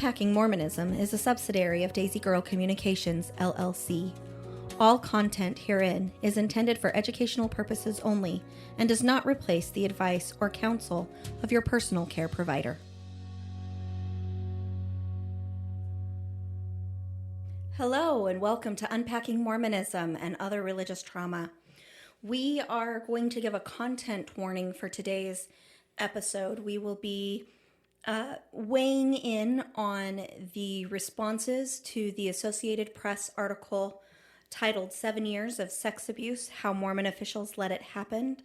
Unpacking Mormonism is a subsidiary of Daisy Girl Communications, LLC. All content herein is intended for educational purposes only and does not replace the advice or counsel of your personal care provider. Hello and welcome to Unpacking Mormonism and Other Religious Trauma. We are going to give a content warning for today's episode. We will be weighing in on the responses to the Associated Press article titled 7 Years of Sex Abuse, How Mormon Officials Let It Happen.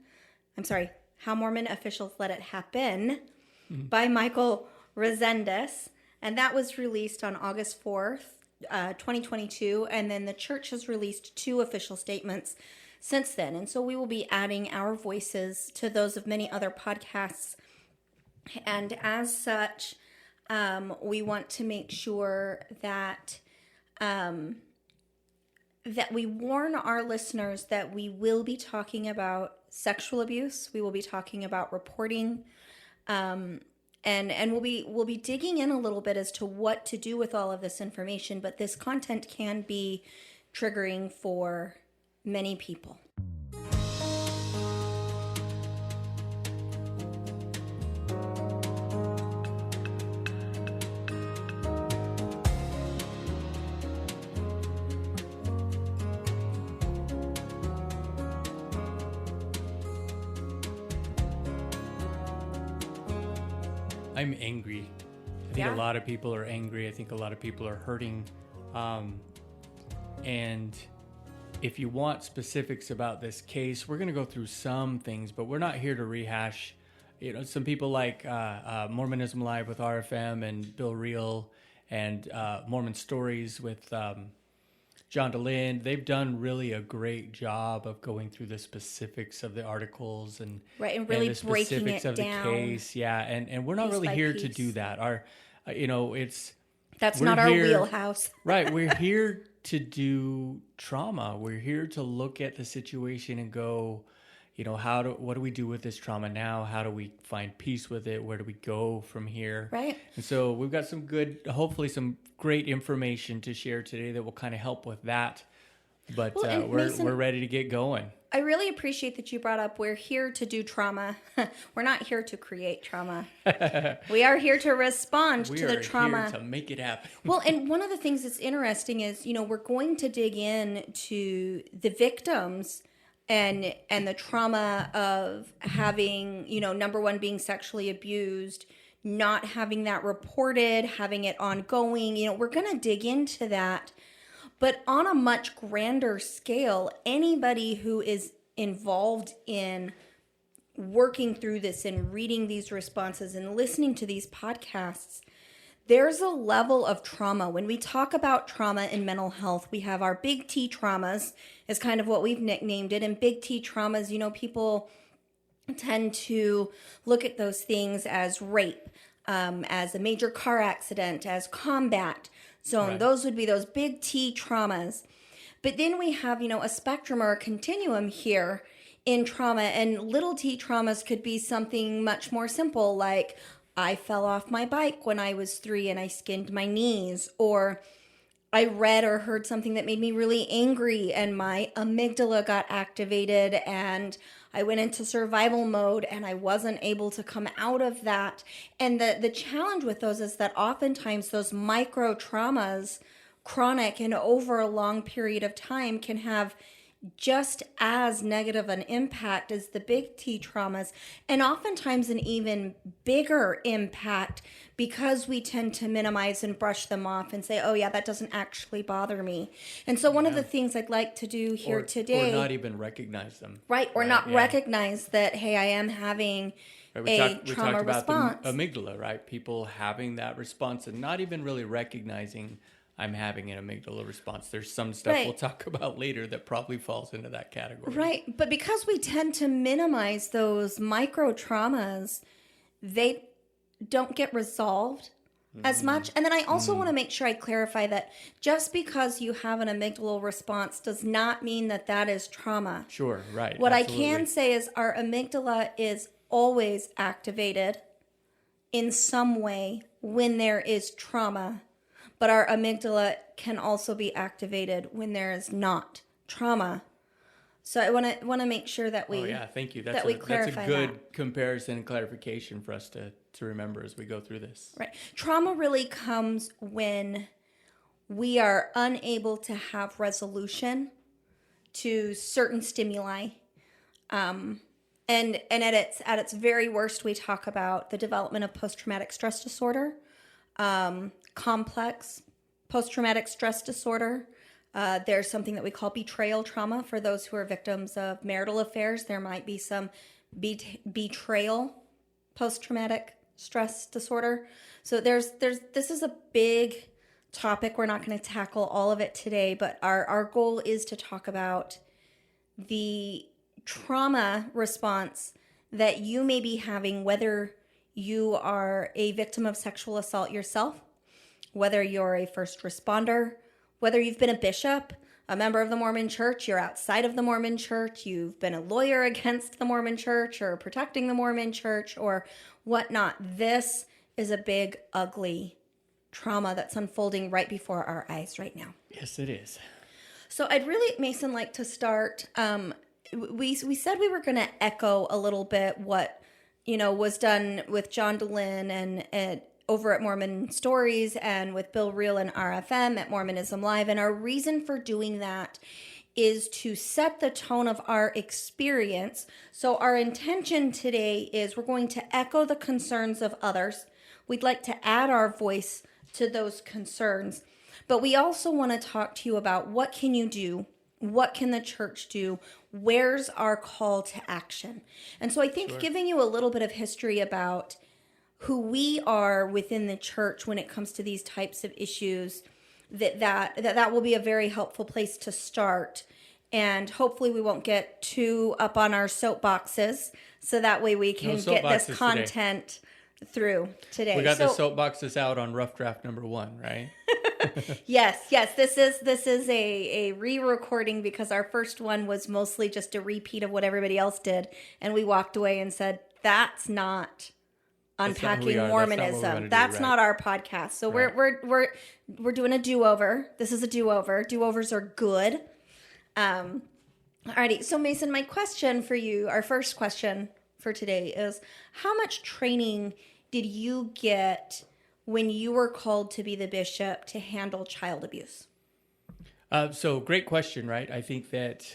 How Mormon Officials Let It Happen by Michael Rezendes. And that was released on August 4th, 2022. And then the church has released 2 official statements since then. And so we will be adding our voices to those of many other podcasts. And as such, we want to make sure that that we warn our listeners that we will be talking about sexual abuse. We will be talking about reporting, and we'll be digging in a little bit as to what to do with all of this information. But this content can be triggering for many people. I'm angry. I think a lot of people are angry. I think a lot of people are hurting. And if you want specifics about this case, we're going to go through some things, but we're not here to rehash. You know, some people like Mormonism Live with RFM and Bill Reel and Mormon Stories with John DeLynn. They've done really a great job of going through the specifics of the articles and really the breaking specifics it of down. The case. Yeah, and we're not really here to do that. That's not our wheelhouse. Right, we're here to do trauma. We're here to look at the situation and go, what do we do with this trauma now? How do we find peace with it? Where do we go from here? Right. And so we've got hopefully some great information to share today that will kind of help with that. But we're ready to get going. I really appreciate that you brought up we're here to do trauma. We're not here to create trauma. We are here to respond to the trauma. We are here to make it happen. Well, and one of the things that's interesting is, we're going to dig in to the victims and the trauma of having, number one, being sexually abused, not having that reported, having it ongoing. We're going to dig into that. But on a much grander scale, anybody who is involved in working through this and reading these responses and listening to these podcasts, there's a level of trauma. When we talk about trauma in mental health, we have our big T traumas is kind of what we've nicknamed it. And big T traumas, people tend to look at those things as rape, as a major car accident, as combat zone. Right. Those would be those big T traumas. But then we have, a spectrum or a continuum here in trauma. And little T traumas could be something much more simple, like I fell off my bike when I was 3 and I skinned my knees, or I read or heard something that made me really angry and my amygdala got activated and I went into survival mode and I wasn't able to come out of that. And the challenge with those is that oftentimes those micro traumas, chronic and over a long period of time, can have just as negative an impact as the big T traumas, and oftentimes an even bigger impact because we tend to minimize and brush them off and say, oh yeah, that doesn't actually bother me. And so one of the things I'd like to do here today... Or not even recognize them. Right, or not recognize that, hey, I am having a trauma response. We talked about the amygdala, right? People having that response and not even really recognizing I'm having an amygdala response. There's some stuff we'll talk about later that probably falls into that category. Right. But because we tend to minimize those micro traumas, they don't get resolved as much. And then I also want to make sure I clarify that just because you have an amygdala response does not mean that that is trauma. Sure, right. What absolutely. I can say is our amygdala is always activated in some way when there is trauma, but our amygdala can also be activated when there is not trauma. So I want to make sure that we thank you. that we clarify that's a good comparison and clarification for us to remember as we go through this. Right. Trauma really comes when we are unable to have resolution to certain stimuli. And at its very worst, we talk about the development of post-traumatic stress disorder, complex post-traumatic stress disorder. There's something that we call betrayal trauma for those who are victims of marital affairs. There might be some betrayal post-traumatic stress disorder. So this is a big topic. We're not going to tackle all of it today, but our goal is to talk about the trauma response that you may be having, whether you are a victim of sexual assault yourself, whether you're a first responder, whether you've been a bishop, a member of the Mormon Church, you're outside of the Mormon Church, you've been a lawyer against the Mormon Church or protecting the Mormon Church or whatnot. This is a big, ugly trauma that's unfolding right before our eyes right now. Yes, it is. So I'd really, Mason, like to start. We said we were going to echo a little bit what was done with John DeLynn and over at Mormon Stories and with Bill Reel and RFM at Mormonism Live. And our reason for doing that is to set the tone of our experience. So our intention today is we're going to echo the concerns of others. We'd like to add our voice to those concerns. But we also want to talk to you about what can you do? What can the church do? Where's our call to action? And so I think giving you a little bit of history about who we are within the church when it comes to these types of issues, that will be a very helpful place to start. And hopefully we won't get too up on our soapboxes, so that way we can get this content through today. We got the soapboxes out on rough draft number 1, right? Yes. This is a re-recording because our first one was mostly just a repeat of what everybody else did, and we walked away and said that's not unpacking Mormonism. That's not our podcast. So we're doing a do-over. This is a do-over. Do-overs are good. Alrighty. So Mason, my question for you, our first question for today is, how much training did you get when you were called to be the bishop to handle child abuse? So great question, right? I think that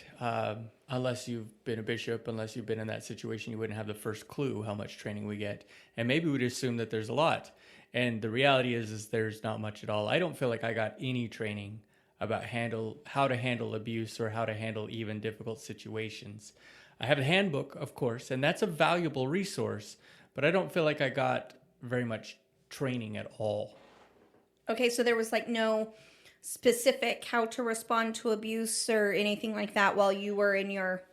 unless you've been a bishop, unless you've been in that situation, you wouldn't have the first clue how much training we get. And maybe we'd assume that there's a lot. And the reality is there's not much at all. I don't feel like I got any training about how to handle abuse or how to handle even difficult situations. I have a handbook, of course, and that's a valuable resource, but I don't feel like I got very much training at all. Okay, so there was like no specific how to respond to abuse or anything like that while you were in your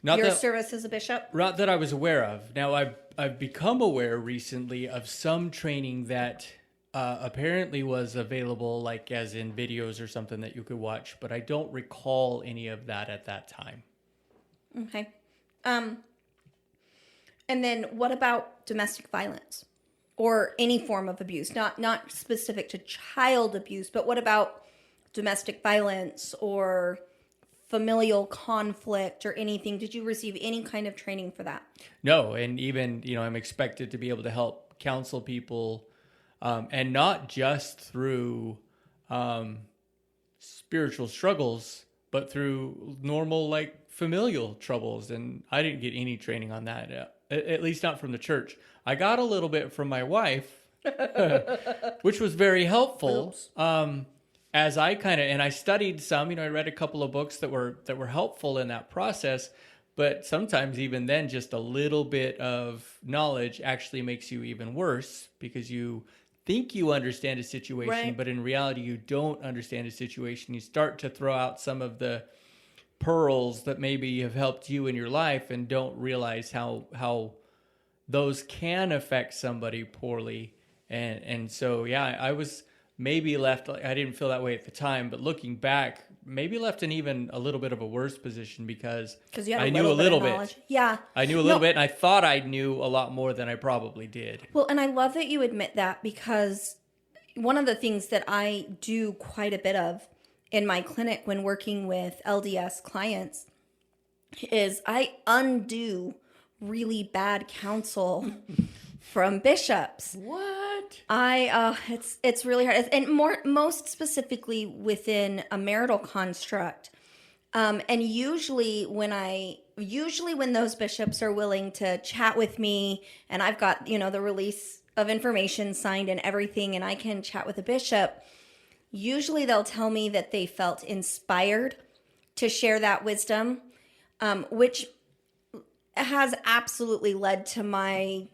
service as a bishop? Not that I was aware of. Now, I've become aware recently of some training that apparently was available, like as in videos or something that you could watch, but I don't recall any of that at that time. Okay. And then what about domestic violence or any form of abuse? Not specific to child abuse, but what about domestic violence or familial conflict or anything? Did you receive any kind of training for that? No, and even, I'm expected to be able to help counsel people, and not just through spiritual struggles, but through normal, like, familial troubles. And I didn't get any training on that, at least not from the church. I got a little bit from my wife, which was very helpful. As I and I studied some, I read a couple of books that were helpful in that process. But sometimes even then, just a little bit of knowledge actually makes you even worse because you think you understand a situation, right, but in reality, you don't understand a situation. You start to throw out some of the pearls that maybe have helped you in your life and don't realize how those can affect somebody poorly. And so, yeah, I was maybe left, I didn't feel that way at the time, but looking back, maybe left in even a little bit of a worse position because you had I knew a bit little of knowledge. bit. Yeah. I knew a little bit, and I thought I knew a lot more than I probably did. Well, and I love that you admit that, because one of the things that I do quite a bit of in my clinic when working with LDS clients is I undo really bad counsel from bishops. What? It's really hard, and most specifically within a marital construct. And usually when those bishops are willing to chat with me, and I've got, the release of information signed and everything, and I can chat with a bishop, usually they'll tell me that they felt inspired to share that wisdom, which has absolutely led to my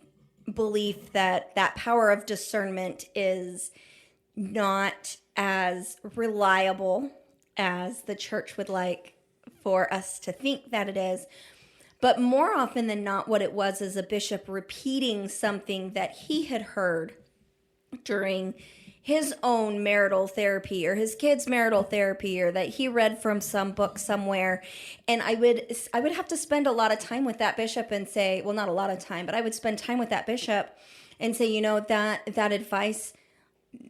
belief that power of discernment is not as reliable as the church would like for us to think that it is. But more often than not, what it was is a bishop repeating something that he had heard during his own marital therapy or his kids' marital therapy, or that he read from some book somewhere. And I would have to spend a lot of time with that bishop and say, well, not a lot of time, but I would spend time with that bishop and say, that advice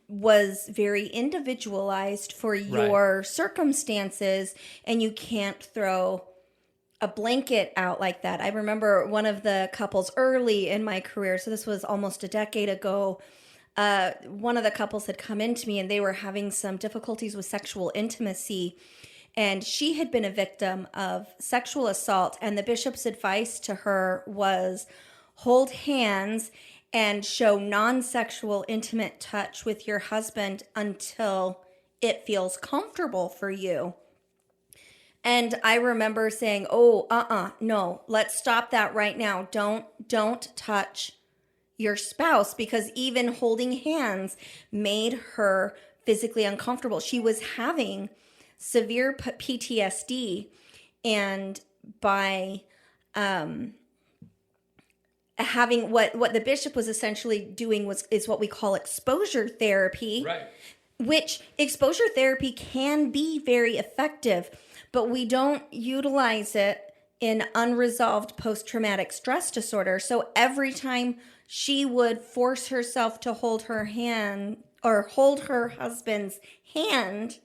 was very individualized for your circumstances, and you can't throw a blanket out like that. I remember one of the couples early in my career, so this was almost a decade ago, one of the couples had come into me and they were having some difficulties with sexual intimacy, and she had been a victim of sexual assault, and the bishop's advice to her was hold hands and show non-sexual intimate touch with your husband until it feels comfortable for you. And I remember saying, no, let's stop that right now. Don't touch your spouse, because even holding hands made her physically uncomfortable. She was having severe PTSD, and by having what the bishop was essentially doing is what we call exposure therapy, Right. Which exposure therapy can be very effective, but we don't utilize it in unresolved post-traumatic stress disorder. So every time she would force herself to hold her hand or hold her husband's hand,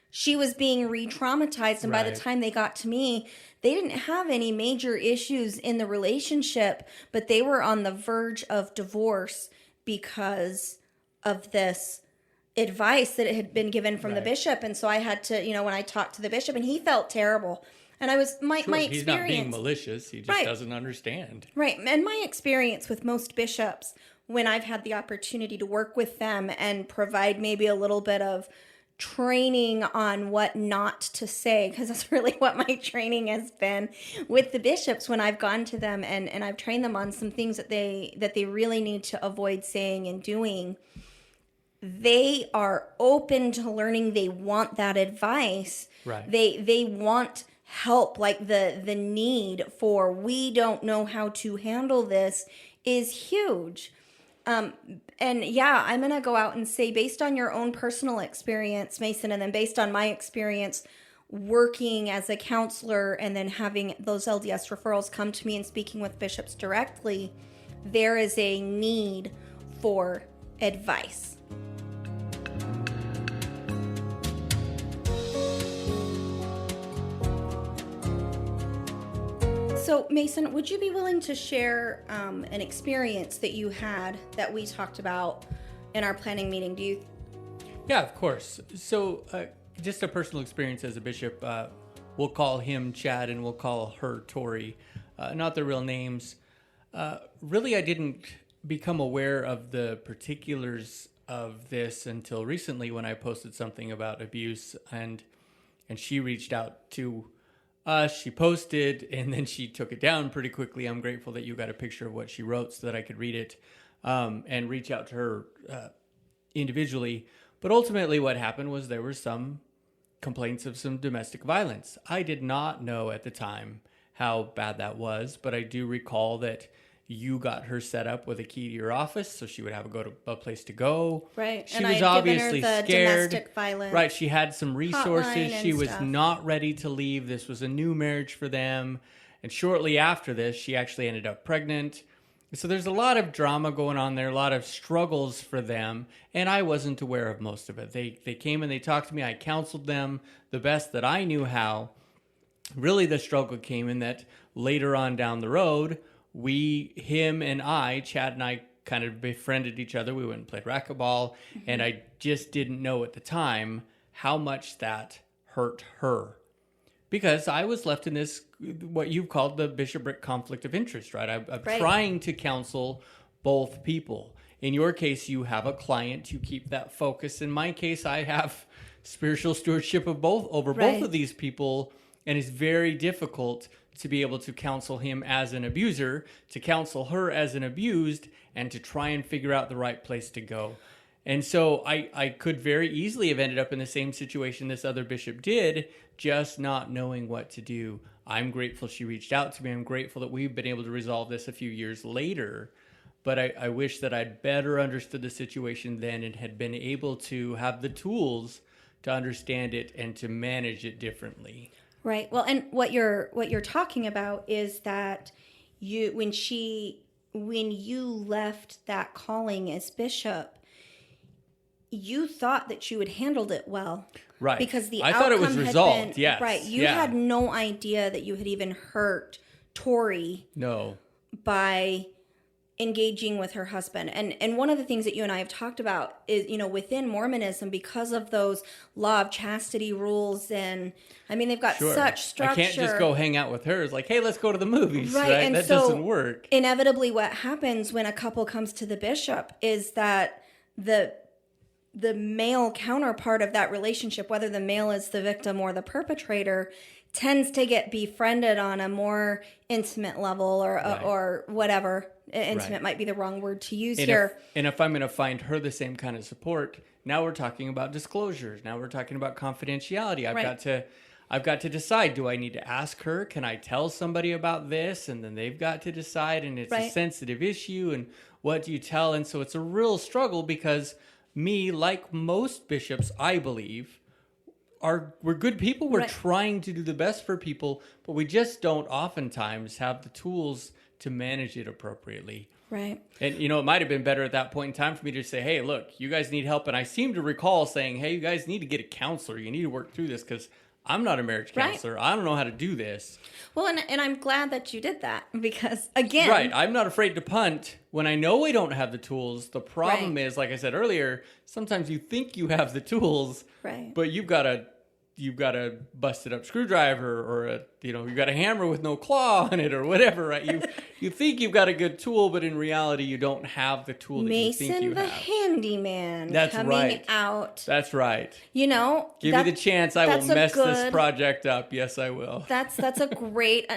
she was being re-traumatized. And by the time they got to me, they didn't have any major issues in the relationship, but they were on the verge of divorce because of this advice that had been given from the bishop. And so I had to, when I talked to the bishop, and he felt terrible. And I was, my experience. He's not being malicious. He just doesn't understand. Right. And my experience with most bishops, when I've had the opportunity to work with them and provide maybe a little bit of training on what not to say, because that's really what my training has been with the bishops when I've gone to them and I've trained them on some things that they really need to avoid saying and doing. They are open to learning. They want that advice. Right. They want help. Like the need for, we don't know how to handle this, is huge. And yeah, I'm going to go out and say, based on your own personal experience, Mason, and then based on my experience working as a counselor and then having those LDS referrals come to me and speaking with bishops directly, there is a need for advice. So, Mason, would you be willing to share an experience that you had that we talked about in our planning meeting? Yeah, of course. So, just a personal experience as a bishop. We'll call him Chad and we'll call her Tori. Not their real names. Really, I didn't become aware of the particulars of this until recently when I posted something about abuse, and she reached out to us. She posted and then she took it down pretty quickly. I'm grateful that you got a picture of what she wrote so that I could read it and reach out to her individually. But ultimately what happened was there were some complaints of some domestic violence. I did not know at the time how bad that was, but I do recall that You got her set up with a key to your office, so she would have a place to go. Right. She And was I had given her obviously the scared. domestic violence. Right. She had some resources. hotline and She was stuff. not ready to leave. This was a new marriage for them. And shortly after this, she actually ended up pregnant. So there's a lot of drama going on there, a lot of struggles for them. And I wasn't aware of most of it. They came and they talked to me. I counseled them the best that I knew how. Really, the struggle came in that later on down the road, Chad and I kind of befriended each other. We went and played racquetball, and I just didn't know at the time how much that hurt her. Because I was left in this, what you've called the bishopric conflict of interest, right? I'm Right. trying to counsel both people. In your case, you have a client, you keep that focus. In my case, I have spiritual stewardship of both Right. of these people, and it's very difficult to be able to counsel him as an abuser, to counsel her as an abused, and to try and figure out the right place to go. And so I could very easily have ended up in the same situation this other bishop did, just not knowing what to do. I'm grateful she reached out to me. I'm grateful that we've been able to resolve this a few years later. But I wish that I'd better understood the situation then and had been able to have the tools to understand it and to manage it differently. Right. Well, and what you're talking about is that when you left that calling as bishop, you thought that you had handled it well. Right. Because the I outcome thought it was had resolved. been, Yes. right. You Yeah. had no idea that you had even hurt Tori No. by engaging with her husband. And one of the things that you and I have talked about is, within Mormonism, because of those law of chastity rules, and I mean, they've got Sure. such structure. I can't just go hang out with her. It's like, hey, let's go to the movies. Right, Right. and That so doesn't work. Inevitably, what happens when a couple comes to the bishop is that the male counterpart of that relationship, whether the male is the victim or the perpetrator, tends to get befriended on a more intimate level or whatever. Intimate Right. might be the wrong word to use And here. if I'm going to find her the same kind of support, now we're talking about disclosures. Now we're talking about confidentiality. I've got to decide, do I need to ask her? Can I tell somebody about this? And then they've got to decide, and it's a Right. sensitive issue, and what do you tell? And so it's a real struggle because me, like most bishops, I believe, we're good people. We're Right. trying to do the best for people, but we just don't oftentimes have the tools to manage it appropriately. Right. And, it might have been better at that point in time for me to say, hey, look, you guys need help. And I seem to recall saying, hey, you guys need to get a counselor. You need to work through this because I'm not a marriage Right. counselor. I don't know how to do this. Well, and I'm glad that you did that because, again, Right. I'm not afraid to punt when I know we don't have the tools. The problem Right. is, like I said earlier, sometimes you think you have the tools, Right. but you've got a busted up screwdriver or you've got a hammer with no claw on it or whatever, right? You think you've got a good tool, but in reality you don't have the tool that you think Mason you the have. handyman That's coming right. out. That's right. Give Give me the chance, I will that's a mess this good- project up. Yes, I will. That's a great.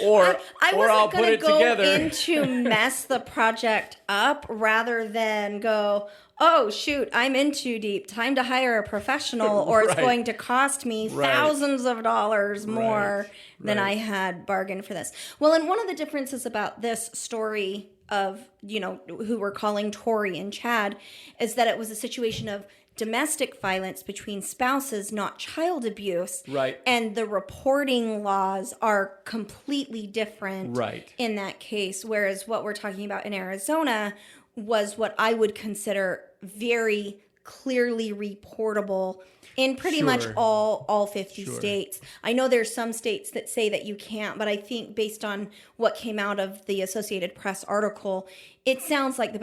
Or I or I'll wasn't put going to it go together. into mess the project up rather than go, oh, shoot, I'm in too deep. Time to hire a professional or it's Right. going to cost me Right. thousands of dollars more than Right. I had bargained for this. Well, and one of the differences about this story of, who we're calling Tori and Chad is that it was a situation of domestic violence between spouses, not child abuse. Right. And the reporting laws are completely different Right. in that case. Whereas what we're talking about in Arizona was what I would consider very clearly reportable in pretty much Sure. all 50 Sure. states. I know there's some states that say that you can't, but I think based on what came out of the Associated Press article, it sounds like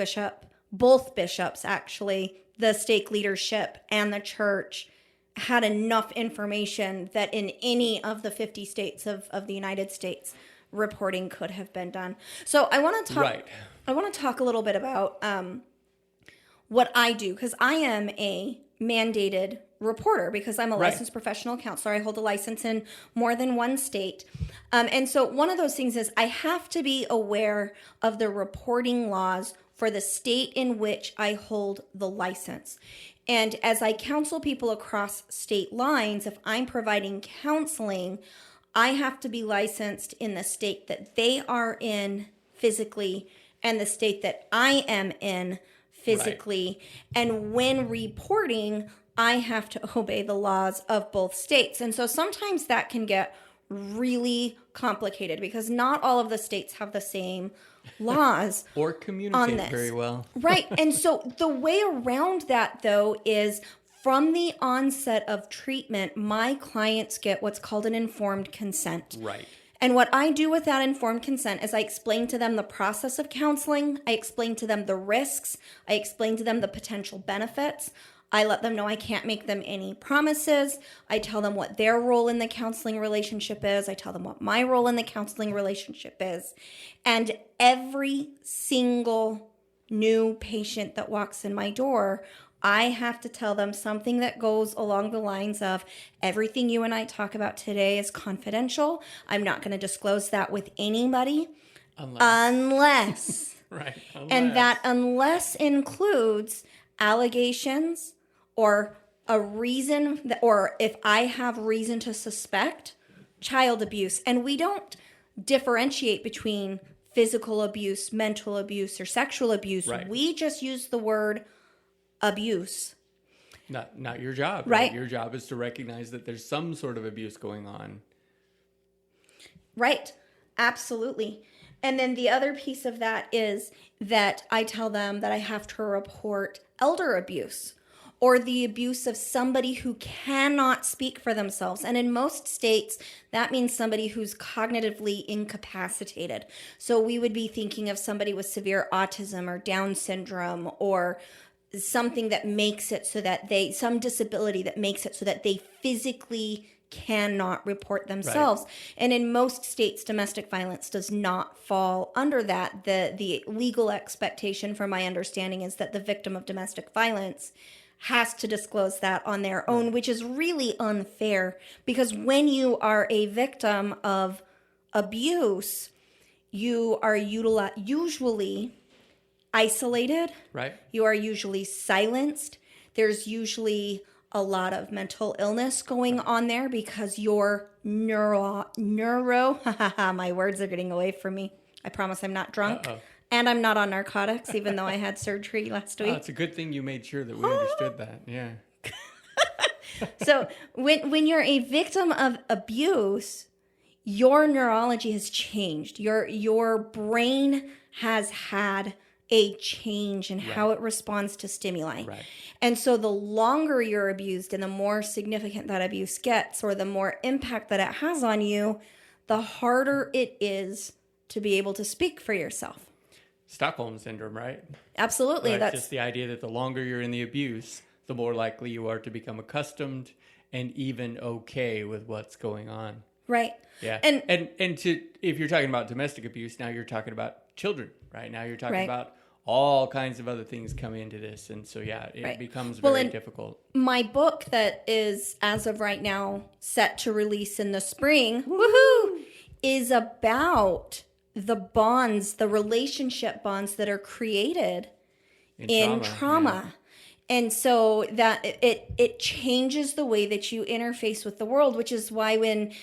both bishops actually, the stake leadership and the church had enough information that in any of the 50 states of the United States, reporting could have been done. So I want to talk. Right. I want to talk a little bit about what I do because I am a mandated reporter because I'm a Right. licensed professional counselor. I hold a license in more than one state. And so one of those things is I have to be aware of the reporting laws for the state in which I hold the license. And as I counsel people across state lines, if I'm providing counseling, I have to be licensed in the state that they are in physically and the state that I am in physically. Right. And when reporting, I have to obey the laws of both states. And so sometimes that can get really complicated because not all of the states have the same laws or communicate very well. Right. And so the way around that, though, is from the onset of treatment, my clients get what's called an informed consent. Right. And what I do with that informed consent is I explain to them the process of counseling. I explain to them the risks. I explain to them the potential benefits. I let them know I can't make them any promises. I tell them what their role in the counseling relationship is. I tell them what my role in the counseling relationship is. And every single new patient that walks in my door, I have to tell them something that goes along the lines of everything you and I talk about today is confidential. I'm not going to disclose that with anybody unless. Right. Unless. And that unless includes allegations or a reason that, or if I have reason to suspect child abuse. And we don't differentiate between physical abuse, mental abuse, or sexual abuse. Right. We just use the word abuse. Not your job. Right. Your job is to recognize that there's some sort of abuse going on. Right. Absolutely. And then the other piece of that is that I tell them that I have to report elder abuse or the abuse of somebody who cannot speak for themselves. And in most states, that means somebody who's cognitively incapacitated. So we would be thinking of somebody with severe autism or Down syndrome or something that makes it so that some disability that makes it so that they physically cannot report themselves. Right. And in most states, domestic violence does not fall under that. The legal expectation, from my understanding, is that the victim of domestic violence has to disclose that on their own, which is really unfair because when you are a victim of abuse, you are usually isolated. Right. You are usually silenced. There's usually a lot of mental illness going on there because your my words are getting away from me. I promise I'm not drunk. Uh-oh. And I'm not on narcotics, even though I had surgery last week. Oh, it's a good thing you made sure that we understood that. Yeah. So when you're a victim of abuse, your neurology has changed. Your brain has had a change in how it responds to stimuli. Right. And so the longer you're abused and the more significant that abuse gets or the more impact that it has on you, the harder it is to be able to speak for yourself. Stockholm syndrome, right? Absolutely. Right? That's just the idea that the longer you're in the abuse, the more likely you are to become accustomed and even okay with what's going on. Right. Yeah. And if you're talking about domestic abuse, now you're talking about children, right? Now you're talking about all kinds of other things come into this. And so, it becomes very difficult. My book that is, as of right now, set to release in the spring, woohoo, is about the bonds, the relationship bonds that are created in trauma. Yeah. And so that it changes the way that you interface with the world, which is why when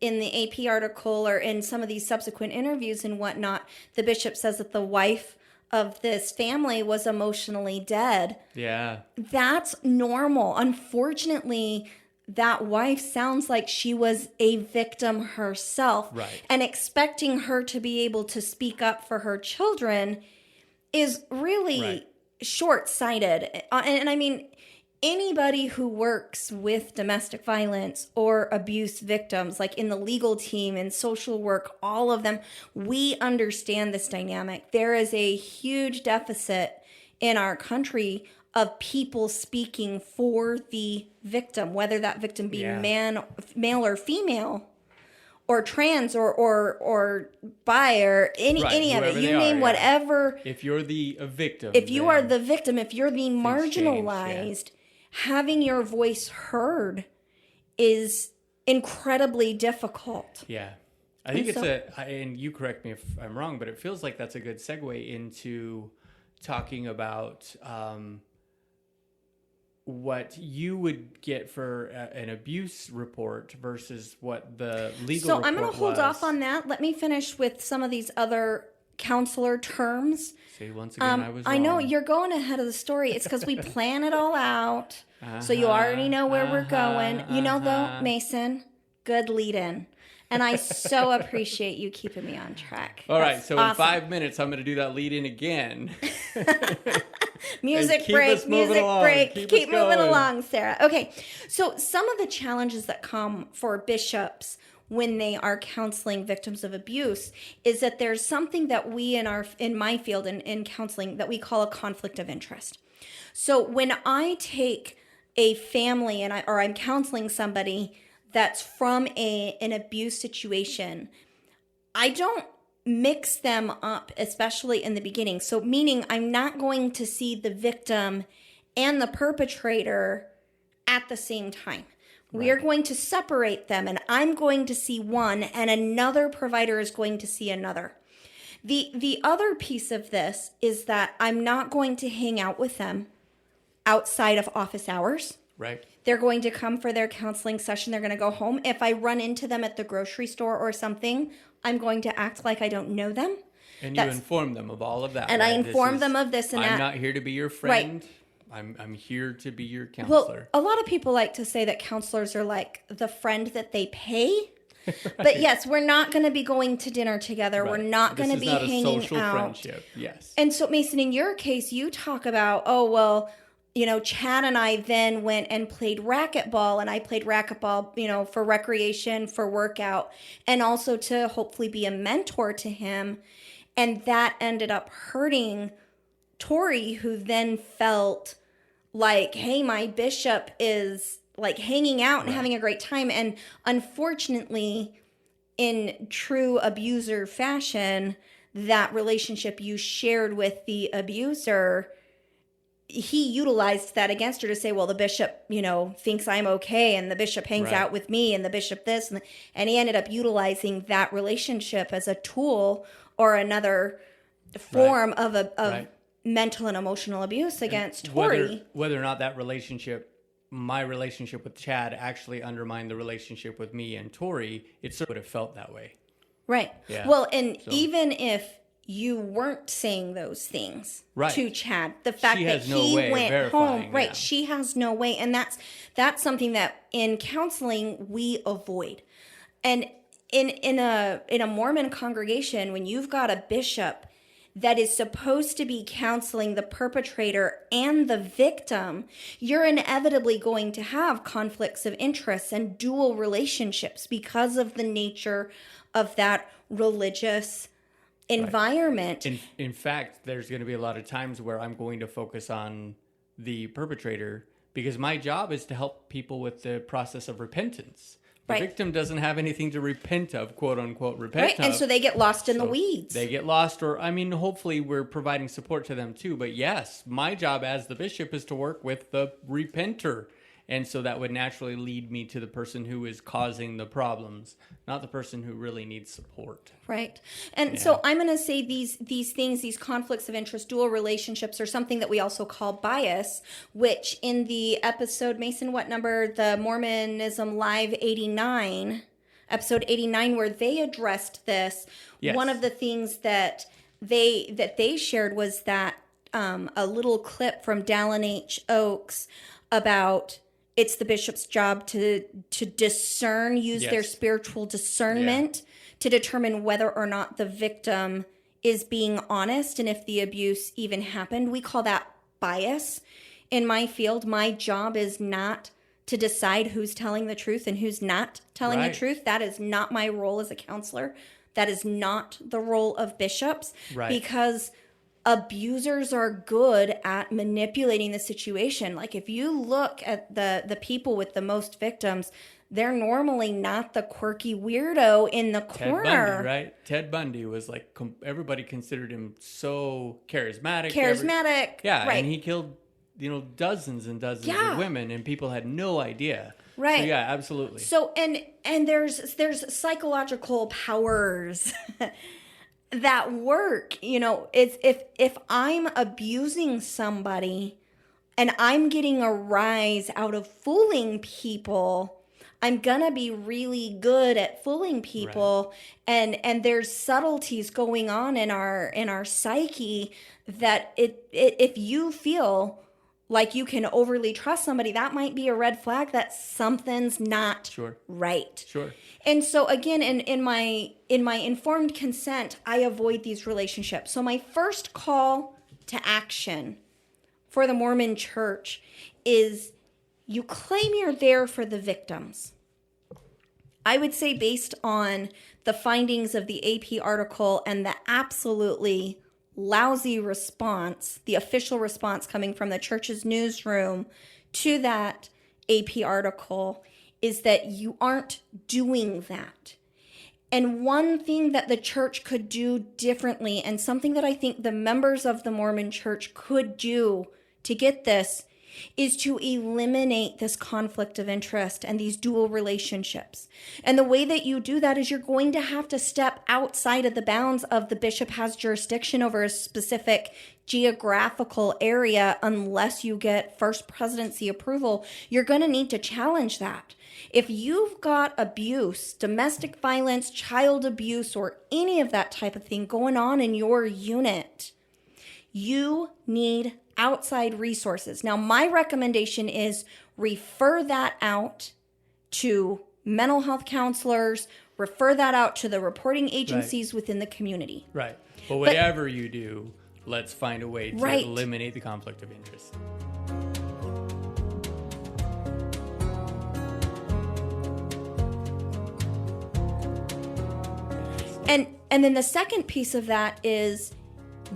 in the AP article or in some of these subsequent interviews and whatnot, the bishop says that the wife of this family was emotionally dead. Yeah. That's normal. Unfortunately, that wife sounds like she was a victim herself. Right. And expecting her to be able to speak up for her children is really short-sighted. And I mean, anybody who works with domestic violence or abuse victims, like in the legal team and social work, all of them, we understand this dynamic. There is a huge deficit in our country of people speaking for the victim, whether that victim be male or female, or trans or bi or any of it. You name whatever. If you're the victim. If you are the victim, if you're the marginalized, having your voice heard is incredibly difficult. Yeah. I think and you correct me if I'm wrong, but it feels like that's a good segue into talking about what you would get for an abuse report versus what the legal So report I'm going to hold was. off on that. Let me finish with some of these other counselor terms. See, once again, I was wrong. I know you're going ahead of the story. It's because we plan it all out. So you already know where we're going. You know, though, Mason, good lead in. And I so appreciate you keeping me on track. All right, so awesome. in 5 minutes, I'm going to do that lead in again. Music keep break, us moving music along. break. Keep Keep us moving going. along, Sarah. Okay, so some of the challenges that come for bishops when they are counseling victims of abuse is that there's something that we in my field in counseling that we call a conflict of interest. So when I take a family or I'm counseling somebody that's from an abuse situation, I don't mix them up, especially in the beginning. So meaning I'm not going to see the victim and the perpetrator at the same time. We are going to separate them, and I'm going to see one and another provider is going to see another. The other piece of this is that I'm not going to hang out with them outside of office hours. Right. They're going to come for their counseling session. They're going to go home. If I run into them at the grocery store or something, I'm going to act like I don't know them. And you inform them of all of that. And right? I inform them of this and that. I'm not here to be your friend. Right. I'm here to be your counselor. Well, a lot of people like to say that counselors are like the friend that they pay. Right. But yes, we're not going to be going to dinner together. Right. We're not going to be hanging out. This is not a social friendship. Yes. And so, Mason, in your case, you talk about, Chad and I then went and played racquetball, and I played racquetball, for recreation, for workout, and also to hopefully be a mentor to him. And that ended up hurting Tori, who then felt like, hey, my bishop is like hanging out and having a great time. And unfortunately, in true abuser fashion, that relationship you shared with the abuser, he utilized that against her to say, well, the bishop, thinks I'm okay, and the bishop hangs out with me, and the bishop this, and he ended up utilizing that relationship as a tool or another form of mental and emotional abuse against Tori. Whether or not that relationship, my relationship with Chad, actually undermined the relationship with me and Tori, it sort of would have felt that way. Right. Yeah. Well, and even if you weren't saying those things to Chad, the fact that he went home, she has no way. And that's something that in counseling we avoid. And in a Mormon congregation, when you've got a bishop that is supposed to be counseling the perpetrator and the victim, you're inevitably going to have conflicts of interest and dual relationships because of the nature of that religious environment. In fact, there's going to be a lot of times where I'm going to focus on the perpetrator because my job is to help people with the process of repentance. The victim doesn't have anything to repent of, quote unquote, repent of. And so they get lost in the weeds. They get lost, hopefully we're providing support to them too. But yes, my job as the bishop is to work with the repenter. And so that would naturally lead me to the person who is causing the problems, not the person who really needs support. Right. And so I'm going to say these things, these conflicts of interest, dual relationships, are something that we also call bias, which in the episode, Mason, what number? The Mormonism Live 89, episode 89, where they addressed this. Yes. One of the things that they shared was that a little clip from Dallin H. Oaks about it's the bishop's job to discern, use their spiritual discernment to determine whether or not the victim is being honest and if the abuse even happened. We call that bias. In my field, my job is not to decide who's telling the truth and who's not telling the truth. That is not my role as a counselor. That is not the role of bishops because abusers are good at manipulating the situation. Like if you look at the people with the most victims, they're normally not the quirky weirdo in the corner. Ted Bundy, right? Ted Bundy was like, everybody considered him so charismatic. And he killed, dozens and dozens of women, and people had no idea. Right. So, yeah, absolutely. So, and there's psychological powers that work. It's if I'm abusing somebody and I'm getting a rise out of fooling people, I'm gonna be really good at fooling people, and there's subtleties going on in our psyche that if you feel like you can overly trust somebody, that might be a red flag that something's not right. Sure. And so again, in my informed consent, I avoid these relationships. So my first call to action for the Mormon Church is you claim you're there for the victims. I would say based on the findings of the AP article and the absolutely lousy response, the official response coming from the church's newsroom to that AP article, is that you aren't doing that. And one thing that the church could do differently, and something that I think the members of the Mormon Church could do to get this, is to eliminate this conflict of interest and these dual relationships. And the way that you do that is you're going to have to step outside of the bounds of the bishop has jurisdiction over a specific geographical area unless you get first presidency approval. You're going to need to challenge that. If you've got abuse, domestic violence, child abuse, or any of that type of thing going on in your unit, you need outside resources. Now, my recommendation is refer that out to mental health counselors, refer that out to the reporting agencies within the community. Right. But whatever you do, let's find a way to eliminate the conflict of interest. And then the second piece of that is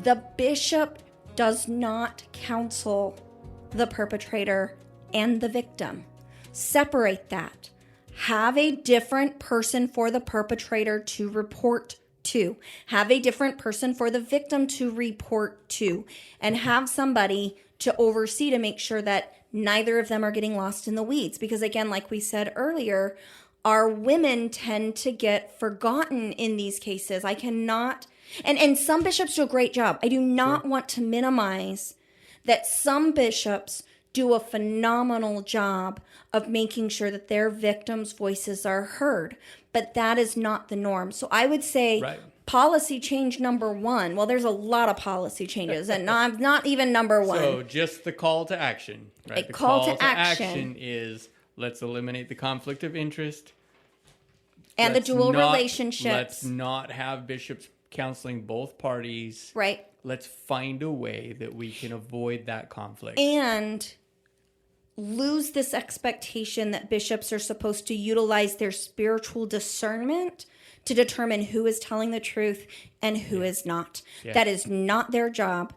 the bishop does not counsel the perpetrator and the victim. Separate that. Have a different person for the perpetrator to report to. Have a different person for the victim to report to. And have somebody to oversee to make sure that neither of them are getting lost in the weeds. Because again, like we said earlier, our women tend to get forgotten in these cases. I cannot, and some bishops do a great job. I do not want to minimize that some bishops do a phenomenal job of making sure that their victims' voices are heard. But that is not the norm. So I would say policy change number one. Well, there's a lot of policy changes, and not even number one. So just the call to action, right? The call to action is let's eliminate the conflict of interest. And the dual relationships. Let's not have bishops counseling both parties. Right. Let's find a way that we can avoid that conflict. And lose this expectation that bishops are supposed to utilize their spiritual discernment to determine who is telling the truth and who is not. Yeah. That is not their job.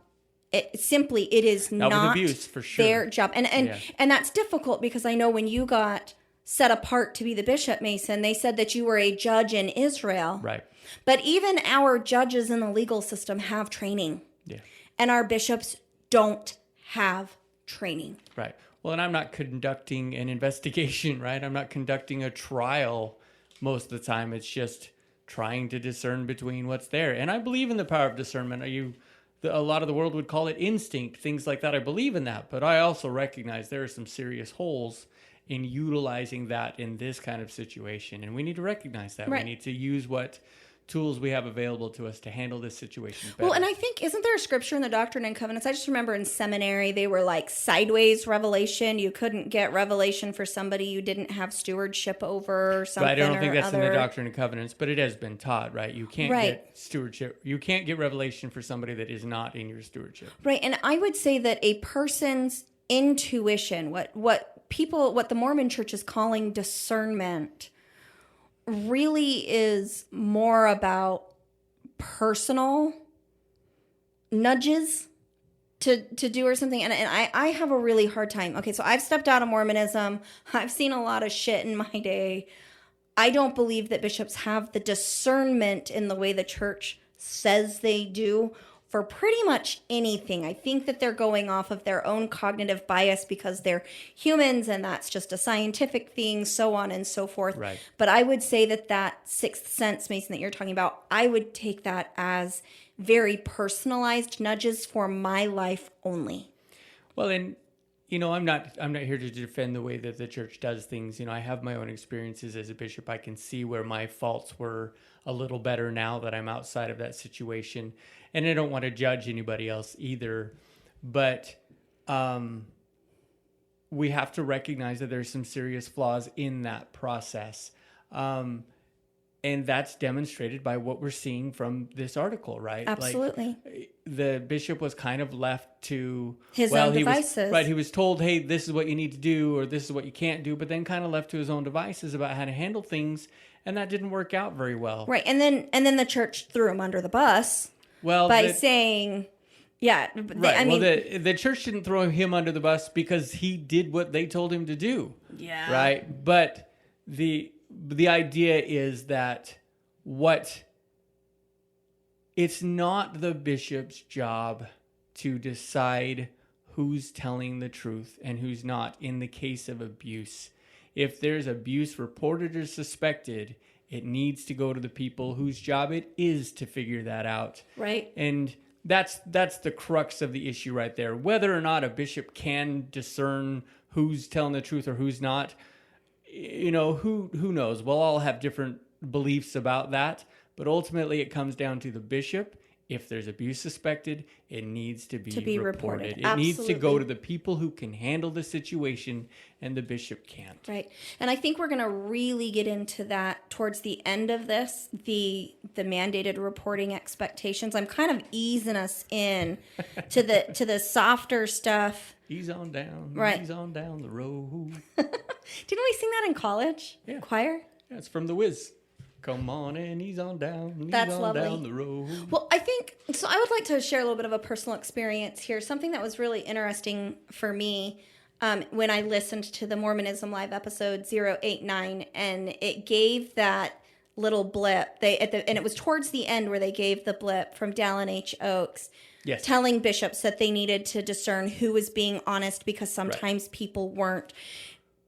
It is not abuse, for sure. Their job. And that's difficult because I know when you got set apart to be the bishop, Mason, they said that you were a judge in Israel. Right. But even our judges in the legal system have training. Yeah. And our bishops don't have training. Right. Well, and I'm not conducting an investigation, right? I'm not conducting a trial most of the time. It's just trying to discern between what's there. And I believe in the power of discernment. A lot of the world would call it instinct, things like that. I believe in that. But I also recognize there are some serious holes in utilizing that in this kind of situation. And we need to recognize that. Right. We need to use what tools we have available to us to handle this situation better. Well, and I think, isn't there a scripture in the Doctrine and Covenants? I just remember in seminary, they were like sideways revelation. You couldn't get revelation for somebody you didn't have stewardship over or something. Right, I don't think that's in the Doctrine and Covenants, but it has been taught, right? You can't get stewardship. You can't get revelation for somebody that is not in your stewardship. Right, and I would say that a person's intuition, what the Mormon Church is calling discernment, really is more about personal nudges to do or something. And I have a really hard time. Okay, so I've stepped out of Mormonism. I've seen a lot of shit in my day. I don't believe that bishops have the discernment in the way the church says they do for pretty much anything. I think that they're going off of their own cognitive bias because they're humans and that's just a scientific thing, so on and so forth. Right. But I would say that sixth sense, Mason, that you're talking about, I would take that as very personalized nudges for my life only. Well, and I'm not here to defend the way that the church does things. I have my own experiences as a bishop. I can see where my faults were a little better now that I'm outside of that situation. And I don't want to judge anybody else either. But we have to recognize that there's some serious flaws in that process. And that's demonstrated by what we're seeing from this article, right? Absolutely. Like, the bishop was kind of left to his own devices. He was told, hey, this is what you need to do, or this is what you can't do, but then kind of left to his own devices about how to handle things, and that didn't work out very well. Right, and then the church threw him under the bus by saying, yeah. Right. The church didn't throw him under the bus because he did what they told him to do. Yeah. Right? But the idea is that it's not the bishop's job to decide who's telling the truth and who's not in the case of abuse. If there's abuse reported or suspected, it needs to go to the people whose job it is to figure that out. Right. And that's the crux of the issue right there. Whether or not a bishop can discern who's telling the truth or who's not, who knows? We'll all have different beliefs about that, but ultimately it comes down to the bishop. If there's abuse suspected, it needs to be reported. It Absolutely. needs to go to the people who can handle the situation, and the bishop can't. Right. And I think we're going to really get into that towards the end of this, the mandated reporting expectations. I'm kind of easing us in to the softer stuff. Ease on down. Right. Ease on down the road. Didn't we sing that in college? Yeah. Choir? Yeah, it's from The Wiz. Come on and ease on down. That's on lovely. Down the road. Well, I think, so I would like to share a little bit of a personal experience here. Something that was really interesting for me when I listened to the Mormonism Live episode 089, and it gave that little blip. And it was towards the end where they gave the blip from Dallin H. Oaks. Yes. Telling bishops that they needed to discern who was being honest because sometimes people weren't.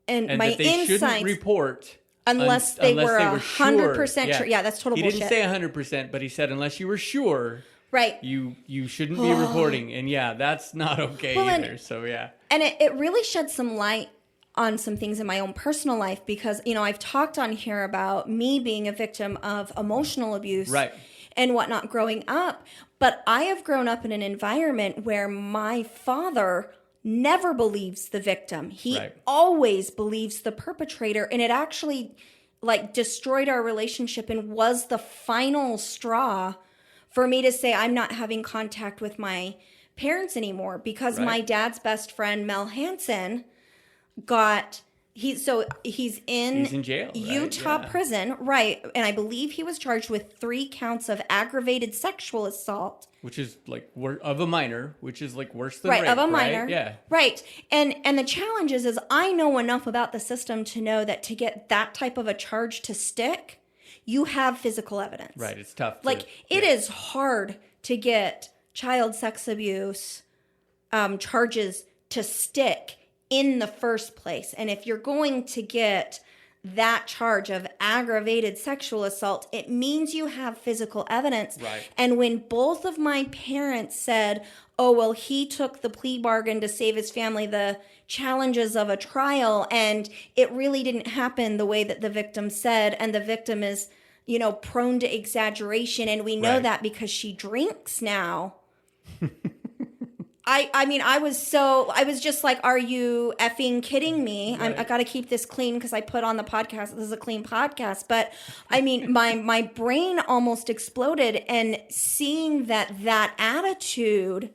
And my that they insights, shouldn't report unless they were 100% sure. Yeah, that's total he bullshit. He didn't say 100%, but he said unless you were sure, right? You shouldn't be reporting, and that's not okay either. So and it really shed some light on some things in my own personal life because I've talked on here about me being a victim of emotional abuse, right, and whatnot growing up. But I have grown up in an environment where my father never believes the victim. He always believes the perpetrator. And it actually destroyed our relationship and was the final straw for me to say, I'm not having contact with my parents anymore because my dad's best friend, Mel Hansen, he's in jail, Utah prison, right? And I believe he was charged with 3 counts of aggravated sexual assault, which is of a minor, which is worse than rape, of a minor, yeah, right. And the challenge is I know enough about the system to know that to get that type of a charge to stick, you have physical evidence, right? It's tough. It is hard to get child sex abuse charges to stick in the first place. And if you're going to get that charge of aggravated sexual assault, it means you have physical evidence. Right. And when both of my parents said, oh, well, he took the plea bargain to save his family the challenges of a trial, and it really didn't happen the way that the victim said, and the victim is, prone to exaggeration, and we know that because she drinks now. I was just like, are you effing kidding me? Right. I got to keep this clean because I put on the podcast. This is a clean podcast. But my brain almost exploded, and seeing that attitude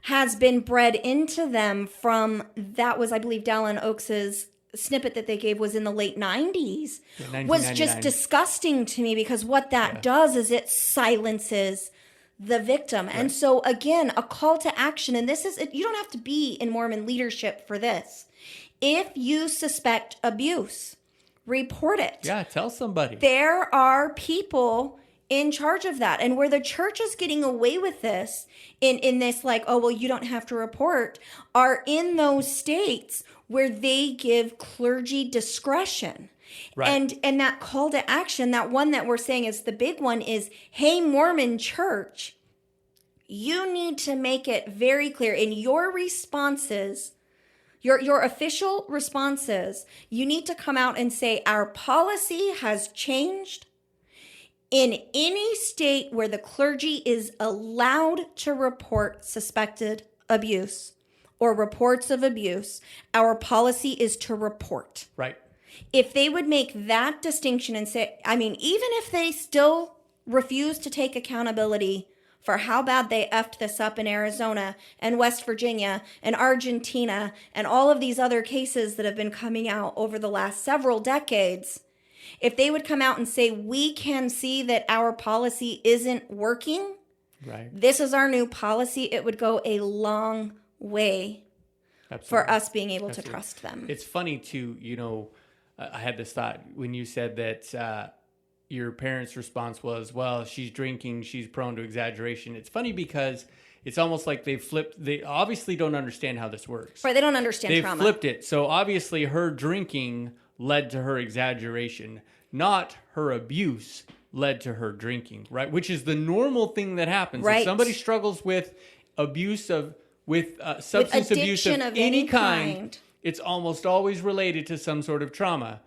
has been bred into them from, that was, I believe, Dallin Oaks's snippet that they gave was in the late 90s, was just disgusting to me because what that does is it silences the victim. And so again, a call to action, and this is, you don't have to be in Mormon leadership for this. If you suspect abuse, report it. Yeah, tell somebody. There are people in charge of that. And where the church is getting away with this, in this oh, well, you don't have to report, are in those states where they give clergy discretion. Right. And that call to action, that one that we're saying is the big one, is, hey, Mormon church, you need to make it very clear in your responses Your official response is you need to come out and say our policy has changed in any state where the clergy is allowed to report suspected abuse or reports of abuse. Our policy is to report. Right. If they would make that distinction and say, I mean, even if they still refuse to take accountability for how bad they effed this up in Arizona and West Virginia and Argentina and all of these other cases that have been coming out over the last several decades, if they would come out and say, we can see that our policy isn't working, right, this is our new policy, it would go a long way for us being able to trust them. It's funny too, I had this thought when you said that your parents' response was, well, she's drinking, she's prone to exaggeration. It's funny because it's almost like they obviously don't understand how this works. Right, they don't understand trauma. They flipped it. So obviously her drinking led to her exaggeration, not her abuse led to her drinking, right? Which is the normal thing that happens. Right. If somebody struggles with substance abuse of any kind, it's almost always related to some sort of trauma.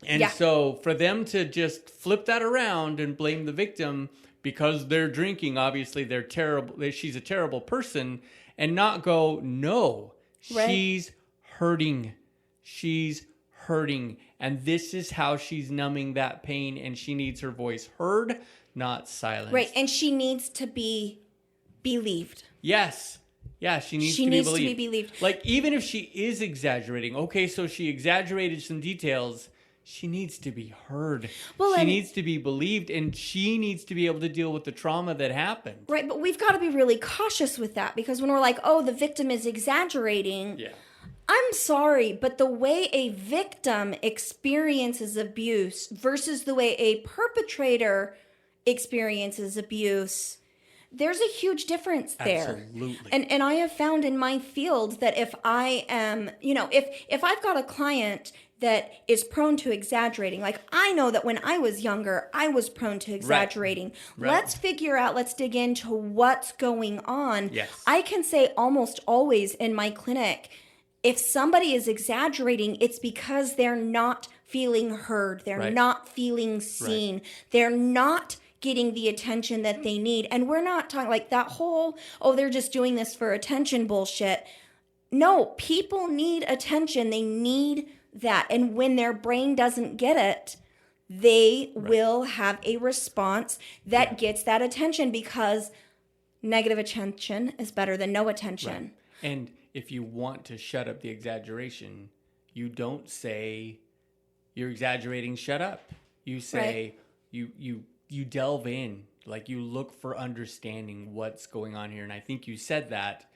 And so for them to just flip that around and blame the victim because they're drinking, obviously they're terrible, she's a terrible person, and not go, no, she's hurting. She's hurting. And this is how she's numbing that pain, and she needs her voice heard, not silenced. Right, and she needs to be believed. Yes. Yeah, she needs to be believed. Like, even if she is exaggerating, okay, so she exaggerated some details, she needs to be heard. Well, she needs to be believed, and she needs to be able to deal with the trauma that happened. Right, but we've got to be really cautious with that, because when we're like, oh, the victim is exaggerating, I'm sorry, but the way a victim experiences abuse versus the way a perpetrator experiences abuse, there's a huge difference there. Absolutely. And I have found in my field that if I am, if I've got a client that is prone to exaggerating, like I know that when I was younger, I was prone to exaggerating. Right. Let's figure out, let's dig into what's going on. Yes. I can say almost always in my clinic, if somebody is exaggerating, it's because they're not feeling heard. They're not feeling seen. They're not getting the attention that they need. And we're not talking like that whole, oh, they're just doing this for attention bullshit. No, people need attention. They need that. And when their brain doesn't get it, they will have a response that gets that attention, because negative attention is better than no attention. Right. And if you want to shut up the exaggeration, you don't say you're exaggerating, shut up. You say you delve in, like you look for understanding what's going on here. And I think you said that.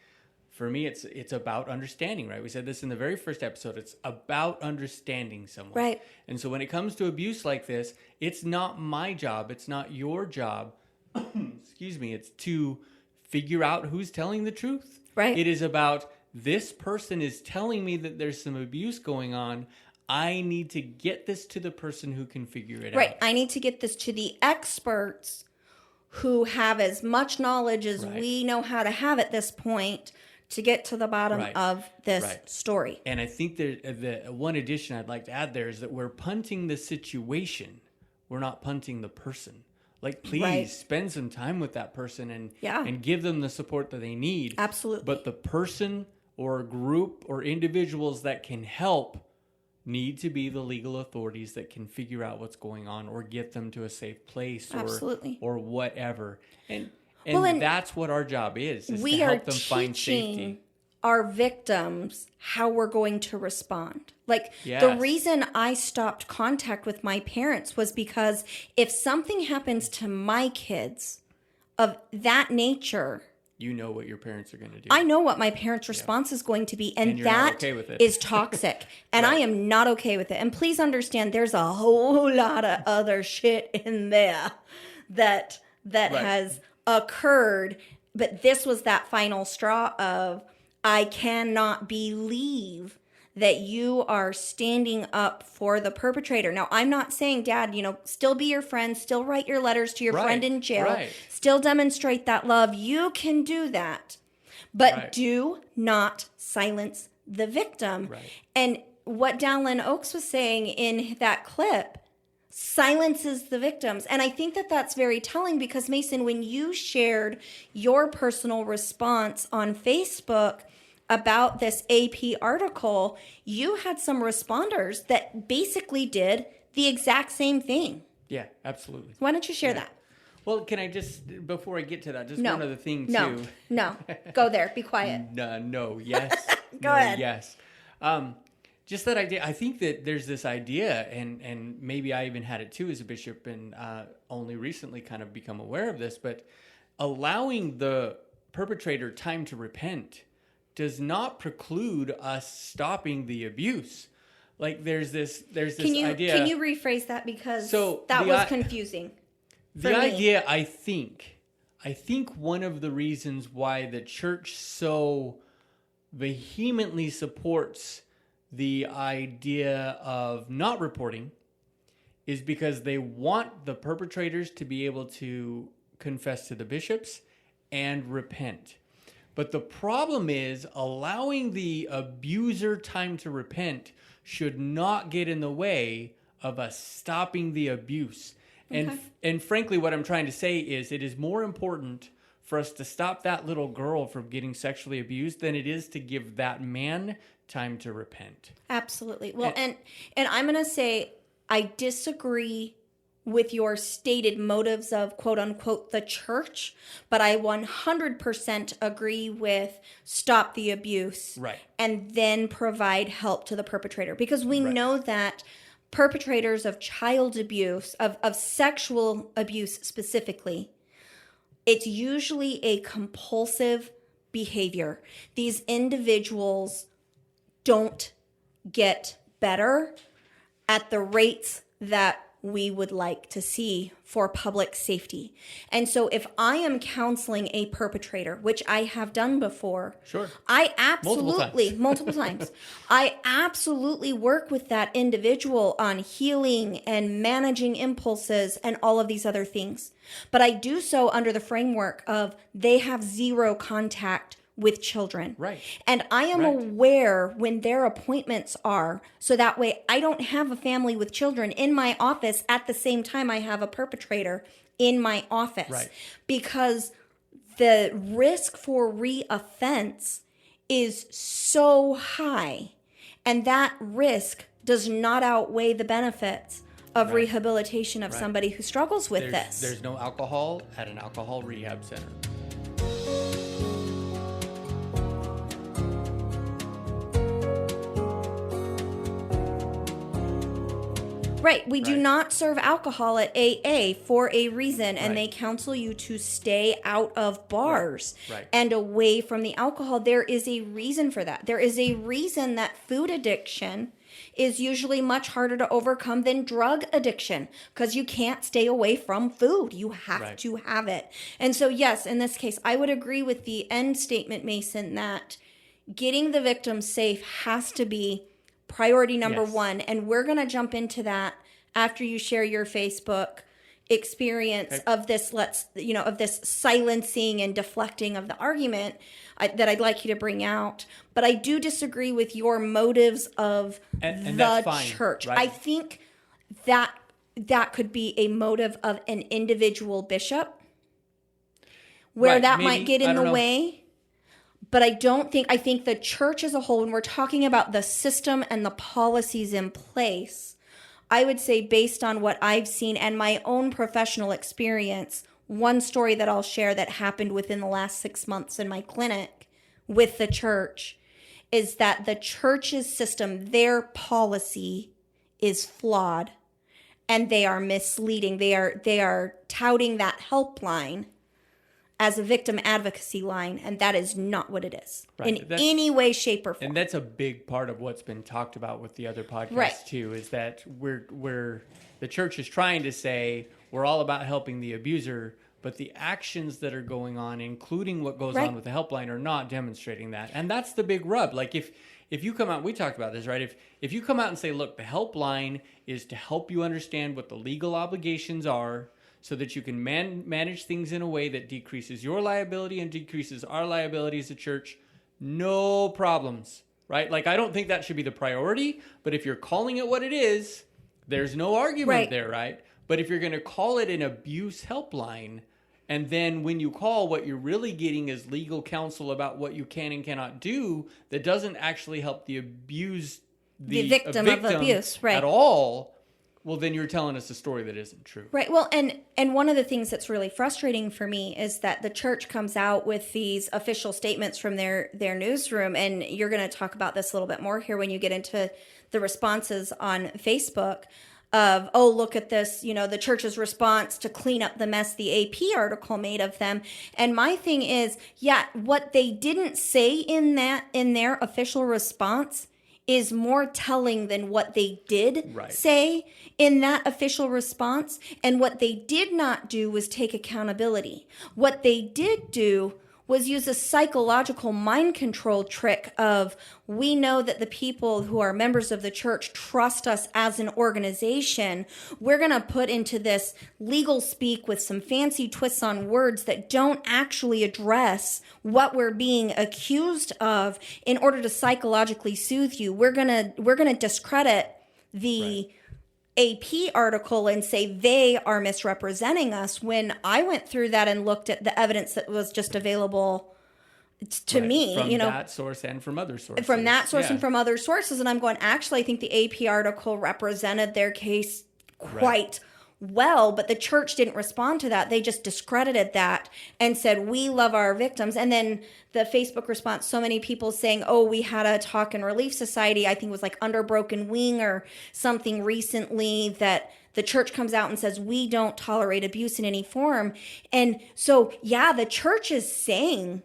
For me, it's about understanding, right? We said this in the very first episode. It's about understanding someone. Right. And so when it comes to abuse like this, it's not my job. It's not your job. Excuse me. It's to figure out who's telling the truth. Right. It is about, this person is telling me that there's some abuse going on. I need to get this to the person who can figure it out. Right. I need to get this to the experts who have as much knowledge as we know how to have at this point to get to the bottom of this story. And I think the one addition I'd like to add there is that we're punting the situation. We're not punting the person. Like, please spend some time with that person and give them the support that they need. Absolutely. But the person or group or individuals that can help need to be the legal authorities that can figure out what's going on or get them to a safe place or whatever. And that's what our job is we to help them find safety. We are teaching our victims how we're going to respond. Like, the reason I stopped contact with my parents was because if something happens to my kids of that nature, you know what your parents are going to do. I know what my parents' response is going to be, and you're that not okay with it. is toxic. And I am not okay with it. And please understand, there's a whole lot of other shit in there that has occurred. But this was that final straw of, I cannot believe that you are standing up for the perpetrator. Now, I'm not saying, Dad, still be your friend, still write your letters to your friend in jail, still demonstrate that love. You can do that, but do not silence the victim. Right. And what Dowlin Oaks was saying in that clip silences the victims. And I think that that's very telling because, Mason, when you shared your personal response on Facebook about this AP article, you had some responders that basically did the exact same thing. Yeah, absolutely. Why don't you share that? Well, can I just, before I get to that, just No. one other thing, No. too. No. Go there. Be quiet. No, yes. Go no, ahead. Yes. Just that idea. I think that there's this idea, and maybe I even had it too as a bishop, and only recently kind of become aware of this, but allowing the perpetrator time to repent does not preclude us stopping the abuse. Like there's this idea. Can you rephrase that because So that was confusing? The idea, I think one of the reasons why the church so vehemently supports the idea of not reporting is because they want the perpetrators to be able to confess to the bishops and repent. But the problem is allowing the abuser time to repent should not get in the way of us stopping the abuse. Okay. And frankly, what I'm trying to say is it is more important for us to stop that little girl from getting sexually abused than it is to give that man time to repent. Absolutely. Well, and I'm going to say I disagree with your stated motives of quote unquote the church, but I 100% agree with stop the abuse, right, and then provide help to the perpetrator, because we know that perpetrators of child abuse, of sexual abuse specifically, it's usually a compulsive behavior. These individuals don't get better at the rates that we would like to see for public safety. And so if I am counseling a perpetrator, which I have done before, sure, I absolutely, multiple times, I absolutely work with that individual on healing and managing impulses and all of these other things. But I do so under the framework of they have zero contact with children. Right. And I am aware when their appointments are, so that way I don't have a family with children in my office at the same time I have a perpetrator in my office. Right. Because the risk for reoffense is so high, and that risk does not outweigh the benefits of rehabilitation of somebody who struggles with this. There's no alcohol at an alcohol rehab center. Right. We do not serve alcohol at AA for a reason, and they counsel you to stay out of bars and away from the alcohol. There is a reason for that. There is a reason that food addiction is usually much harder to overcome than drug addiction, because you can't stay away from food. You have to have it. And so, yes, in this case, I would agree with the end statement, Mason, that getting the victim safe has to be priority number one. And we're going to jump into that after you share your Facebook experience of this, of this silencing and deflecting of the argument that I'd like you to bring out. But I do disagree with your motives of and the church. Right? I think that could be a motive of an individual bishop where that might get in the way. But I think the church as a whole, when we're talking about the system and the policies in place, I would say based on what I've seen and my own professional experience, one story that I'll share that happened within the last 6 months in my clinic with the church is that the church's system, their policy is flawed and they are misleading. They are touting that helpline as a victim advocacy line, and that is not what it is in any way, shape, or form. And that's a big part of what's been talked about with the other podcasts too, is that we're the church is trying to say we're all about helping the abuser, but the actions that are going on, including what goes on with the helpline, are not demonstrating that. And that's the big rub. Like if you come out, we talked about this, right? If you come out and say, look, the helpline is to help you understand what the legal obligations are, so that you can manage things in a way that decreases your liability and decreases our liability as a church, no problems. right? Like, I don't think that should be the priority, but if you're calling it what it is, there's no argument Right. there, right? But if you're going to call it an abuse helpline, and then when you call, what you're really getting is legal counsel about what you can and cannot do that doesn't actually help the victim of abuse, right, at all, well, then you're telling us a story that isn't true. Right. Well, and one of the things that's really frustrating for me is that the church comes out with these official statements from their newsroom, and you're going to talk about this a little bit more here when you get into the responses on Facebook of, oh, look at this, the church's response to clean up the mess the AP article made of them. And my thing is, what they didn't say in their official response is more telling than what they did say in that official response. And what they did not do was take accountability. What they did do was use a psychological mind control trick of, we know that the people who are members of the church trust us as an organization. We're going to put into this legal speak with some fancy twists on words that don't actually address what we're being accused of in order to psychologically soothe you. We're going to discredit the AP article and say they are misrepresenting us, when I went through that and looked at the evidence that was just available to me, from that source and from other sources. From that source and from other sources. And I'm going, actually, I think the AP article represented their case quite well, but the church didn't respond to that. They just discredited that and said, we love our victims. And then the Facebook response, so many people saying, oh, we had a talk and relief society, I think it was like Under Broken Wing or something recently, that the church comes out and says, we don't tolerate abuse in any form. And so, the church is saying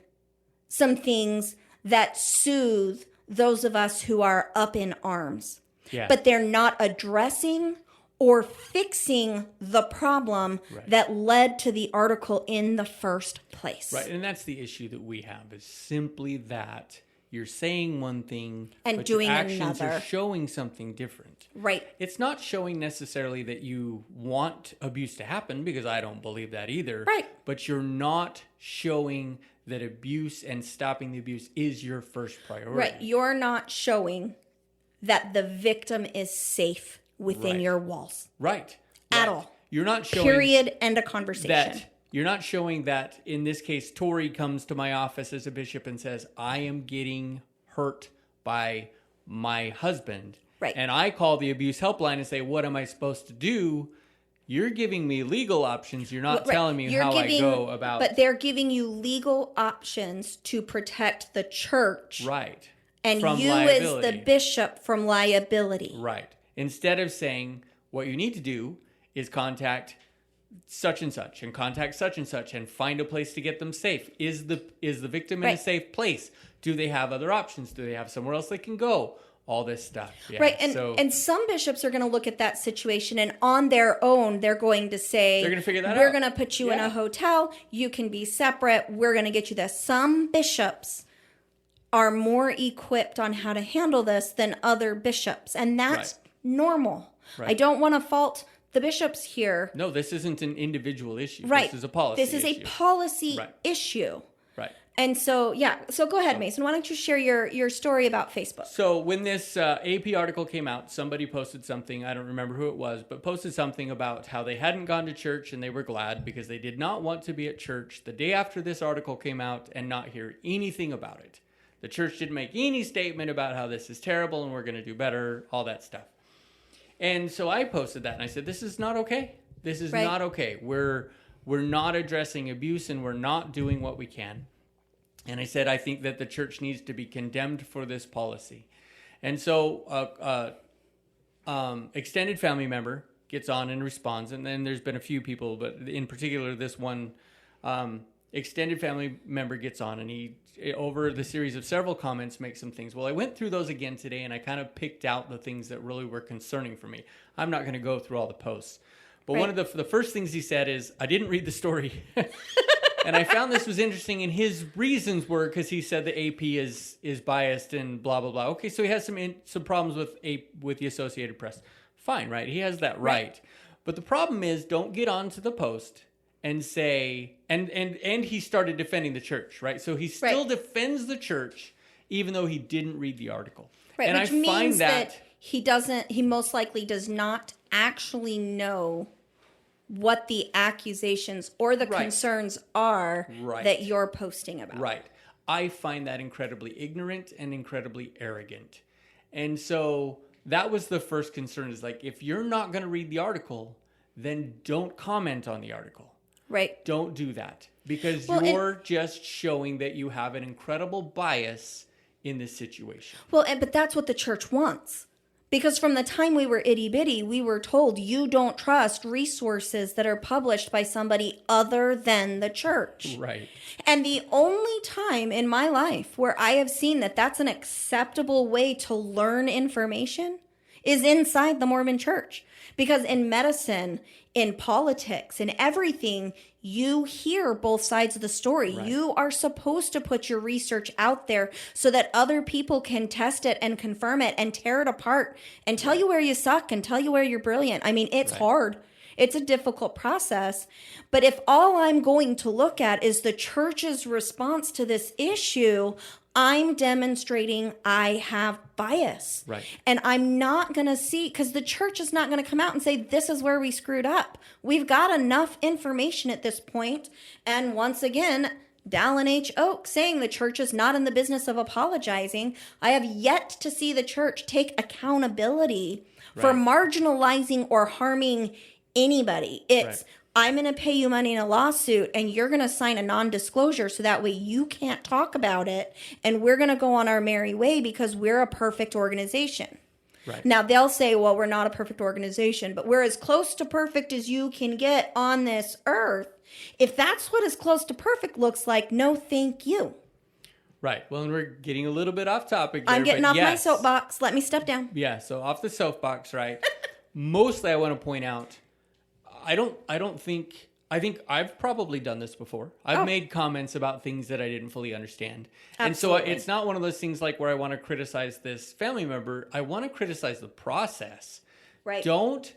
some things that soothe those of us who are up in arms. Yeah. But they're not addressing or fixing the problem that led to the article in the first place. Right, and that's the issue that we have, is simply that you're saying one thing and but doing your actions another. Are showing something different. Right. It's not showing necessarily that you want abuse to happen, because I don't believe that either. Right. But you're not showing that abuse and stopping the abuse is your first priority. Right. You're not showing that the victim is safe within your walls. Right. At all. You're not showing... Period. End of conversation. That you're not showing that, in this case, Tori comes to my office as a bishop and says, I am getting hurt by my husband. Right. And I call the abuse helpline and say, what am I supposed to do? You're giving me legal options. You're not telling me how I go about... But they're giving you legal options to protect the church. Right. And from you liability. as the bishop from liability. Right. Instead of saying, what you need to do is contact such and contact such and find a place to get them safe. Is the victim in a safe place? Do they have other options? Do they have somewhere else they can go? All this stuff. Yeah. Right. And some bishops are going to look at that situation, and on their own, they're going to say, they're going to figure that out. We're going to put you in a hotel. You can be separate. We're going to get you this. Some bishops are more equipped on how to handle this than other bishops. And that's normal. Right. I don't want to fault the bishops here. No, this isn't an individual issue. Right. This is a policy issue. This is a policy issue. Right. And so, so go ahead, Mason. Why don't you share your story about Facebook? So when this AP article came out, somebody posted something, I don't remember who it was, but posted something about how they hadn't gone to church and they were glad because they did not want to be at church the day after this article came out and not hear anything about it. The church didn't make any statement about how this is terrible and we're going to do better, all that stuff. And so I posted that and I said, this is not okay. This is not okay. We're not addressing abuse and we're not doing what we can. And I said, I think that the church needs to be condemned for this policy. And so extended family member gets on and responds. And then there's been a few people, but in particular, this one extended family member gets on and he, over the series of several comments, makes some things. Well, I went through those again today and I kind of picked out the things that really were concerning for me. I'm not going to go through all the posts. But one of the first things he said is, I didn't read the story. And I found this was interesting, and his reasons were because he said the AP is biased and blah, blah, blah. Okay, so he has some problems with the Associated Press. Fine, right? He has that right. But the problem is, don't get onto the post and say, and he started defending the church, right? So he still defends the church even though he didn't read the article. Right, And which I find means that he most likely does not actually know what the accusations or the concerns are that you're posting about. Right. I find that incredibly ignorant and incredibly arrogant. And so that was the first concern, is like, if you're not going to read the article, then don't comment on the article. Right. Don't do that, because you're just showing that you have an incredible bias in this situation. Well, but that's what the church wants. Because from the time we were itty bitty, we were told you don't trust resources that are published by somebody other than the church. Right. And the only time in my life where I have seen that that's an acceptable way to learn information is inside the Mormon church. Because in medicine, in politics, in everything, you hear both sides of the story. Right. You are supposed to put your research out there so that other people can test it and confirm it and tear it apart and tell you where you suck and tell you where you're brilliant. I mean, it's hard. It's a difficult process. But if all I'm going to look at is the church's response to this issue, I'm demonstrating I have bias. Right. And I'm not going to see, because the church is not going to come out and say, this is where we screwed up. We've got enough information at this point. And once again, Dallin H. Oak saying the church is not in the business of apologizing. I have yet to see the church take accountability for marginalizing or harming anybody. It's, I'm going to pay you money in a lawsuit and you're going to sign a non-disclosure so that way you can't talk about it, and we're going to go on our merry way because we're a perfect organization. Right. Now, they'll say, well, we're not a perfect organization, but we're as close to perfect as you can get on this earth. If that's what as close to perfect looks like, no thank you. Right. Well, and we're getting a little bit off topic there, I'm getting off my soapbox. Let me step down. Yeah, so off the soapbox, right? Mostly I want to point out, I think I've probably done this before. I've made comments about things that I didn't fully understand. Absolutely. And so it's not one of those things like where I want to criticize this family member. I want to criticize the process. Right. Don't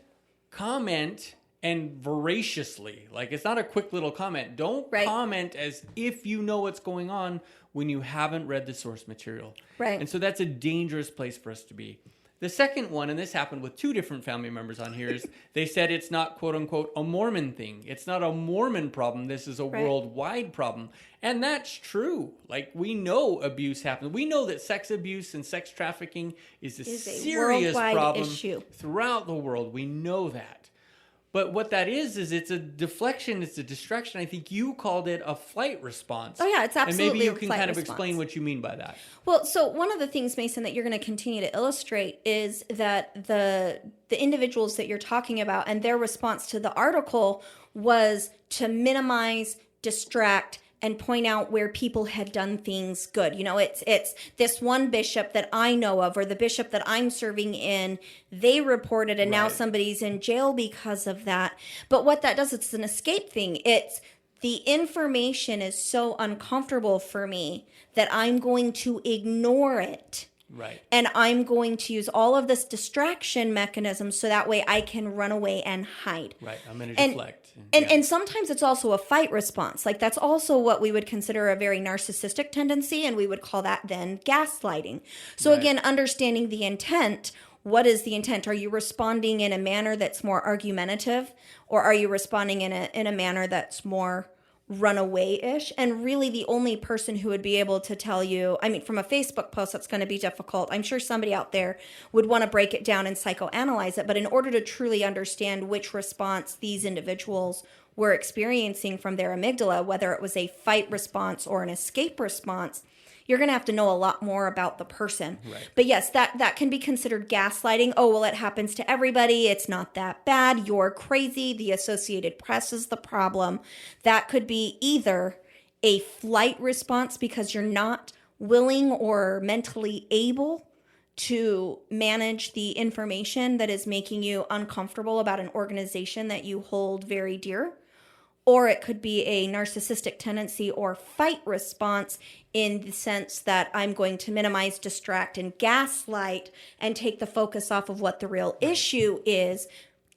comment and voraciously. Like, it's not a quick little comment. Don't comment as if you know what's going on when you haven't read the source material. Right. And so that's a dangerous place for us to be. The second one, and this happened with two different family members on here, is they said it's not, quote unquote, a Mormon thing. It's not a Mormon problem. This is a worldwide problem. And that's true. Like, we know abuse happens. We know that sex abuse and sex trafficking is a serious problem throughout the world. We know that. But what that is it's a deflection, it's a distraction. I think you called it a flight response. Oh, yeah, it's absolutely a And maybe you can flight kind of response. explain what you mean by that. Well, so one of the things, Mason, that you're going to continue to illustrate is that the individuals that you're talking about and their response to the article was to minimize, distract, and point out where people had done things good. You know, it's this one bishop that I know of, or the bishop that I'm serving in, they reported and now somebody's in jail because of that. But what that does, it's an escape thing. It's the information is so uncomfortable for me that I'm going to ignore it. Right. And I'm going to use all of this distraction mechanism so that way I can run away and hide. Right. I'm going to deflect. And sometimes it's also a fight response. Like, that's also what we would consider a very narcissistic tendency, and we would call that then gaslighting. So again, understanding the intent. What is the intent? Are you responding in a manner that's more argumentative, or are you responding in a manner that's more runaway-ish? And really the only person who would be able to tell you, I mean, from a Facebook post, that's going to be difficult. I'm sure somebody out there would want to break it down and psychoanalyze it. But in order to truly understand which response these individuals were experiencing from their amygdala, whether it was a fight response or an escape response, you're going to have to know a lot more about the person. Right. But yes, that can be considered gaslighting. Oh, well, it happens to everybody. It's not that bad. You're crazy. The Associated Press is the problem. That could be either a flight response because you're not willing or mentally able to manage the information that is making you uncomfortable about an organization that you hold very dear. Or it could be a narcissistic tendency or fight response in the sense that I'm going to minimize, distract, and gaslight and take the focus off of what the real issue is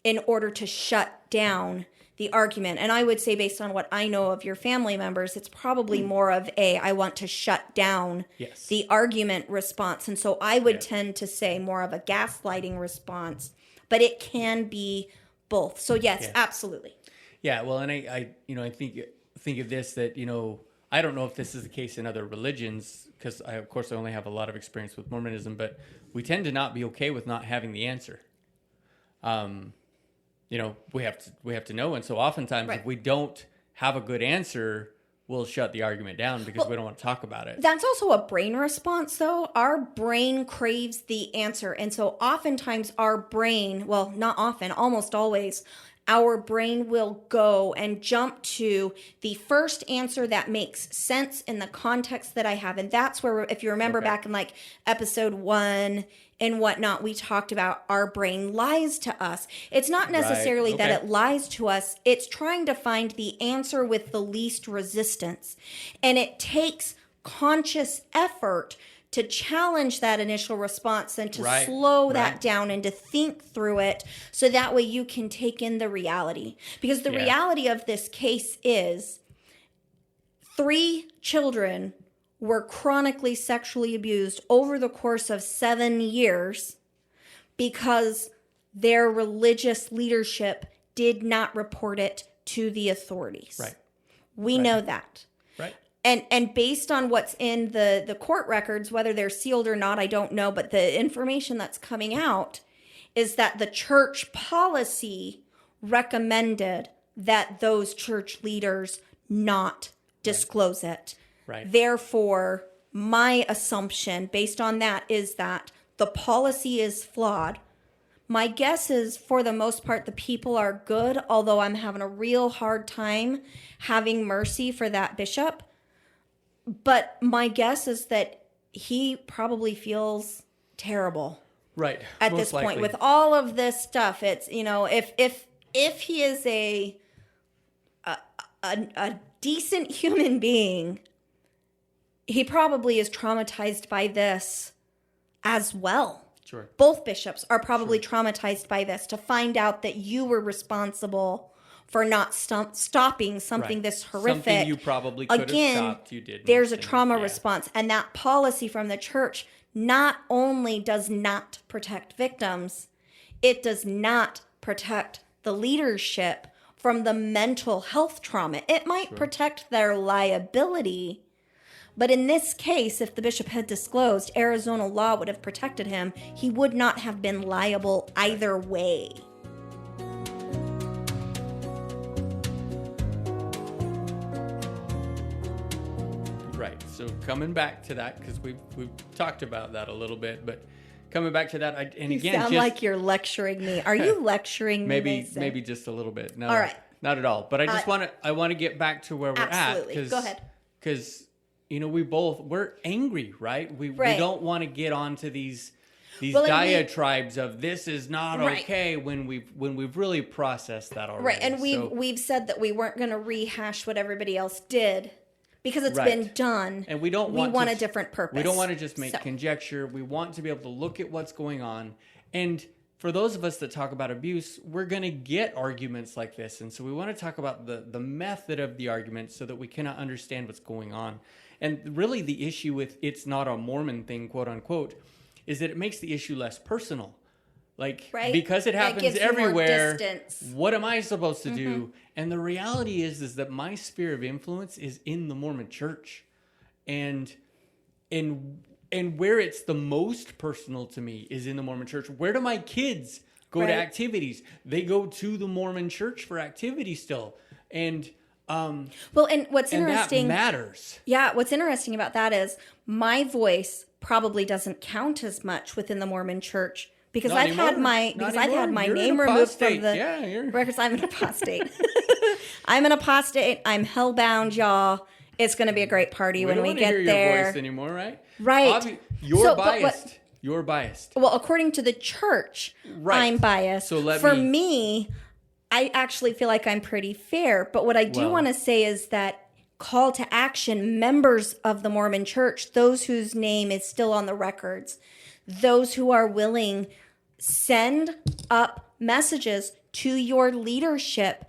in order to shut down the argument. And I would say, based on what I know of your family members, it's probably more of I want to shut down the argument response. And so I would tend to say more of a gaslighting response, but it can be both. So yes, absolutely. Yeah. Well, and I think of this, that, I don't know if this is the case in other religions, because of course I only have a lot of experience with Mormonism, but we tend to not be okay with not having the answer. We have to know. And so oftentimes if we don't have a good answer, we'll shut the argument down because we don't want to talk about it. That's also a brain response, though. Our brain craves the answer. And so oftentimes our brain, well, not often, almost always, our brain will go and jump to the first answer that makes sense in the context that I have. And that's where, if you remember back in like episode 1 and whatnot, we talked about our brain lies to us. It's not necessarily that it lies to us. It's trying to find the answer with the least resistance. And it takes conscious effort to challenge that initial response and to slow that down and to think through it, so that way you can take in the reality. Because the reality of this case is 3 children were chronically sexually abused over the course of 7 years because their religious leadership did not report it to the authorities. We know that. And based on what's in the court records, whether they're sealed or not, I don't know. But the information that's coming out is that the church policy recommended that those church leaders not disclose it. Therefore, my assumption based on that is that the policy is flawed. My guess is, for the most part, the people are good, although I'm having a real hard time having mercy for that bishop. But my guess is that he probably feels terrible. At this point, with all of this stuff, it's, if he is a decent human being, he probably is traumatized by this as well. Both bishops are probably traumatized by this, to find out that you were responsible for not stopping something this horrific. Something you probably could have stopped, you didn't. There's a trauma response. And that policy from the church not only does not protect victims, it does not protect the leadership from the mental health trauma. It might protect their liability, but in this case, if the bishop had disclosed, Arizona law would have protected him. He would not have been liable either way. So coming back to that, because we've talked about that a little bit, but coming back to that, you sound like you're lecturing me. Are you lecturing me? Maybe just a little bit. No, all right, not at all. But I just want to get back to where we're absolutely. at. Go ahead. Because we're angry, right? We don't want to get onto these diatribes of this is not okay when we've really processed that already. And we've said that we weren't going to rehash what everybody else did, because it's been done, and we want a different purpose. We don't want to just make conjecture. We want to be able to look at what's going on. And for those of us that talk about abuse, we're going to get arguments like this. And so we want to talk about the method of the argument so that we cannot understand what's going on. And really the issue with it's not a Mormon thing, quote unquote, is that it makes the issue less personal. Because it happens everywhere, what am I supposed to do? And the reality is that my sphere of influence is in the Mormon church. And where it's the most personal to me is in the Mormon church. Where do my kids go to activities? They go to the Mormon church for activities still. And and what's interesting, that matters. Yeah, what's interesting about that is my voice probably doesn't count as much within the Mormon church. Because I've had my name removed from the records. I'm an apostate. I'm an apostate. I'm hellbound, y'all. It's going to be a great party when we get there. We don't hear your voice anymore, right? Right. You're biased. You're biased. Well, according to the church, I'm biased. So for me, I actually feel like I'm pretty fair. But what I do want to say is that call to action, members of the Mormon church, those whose name is still on the records, those who are willing, send up messages to your leadership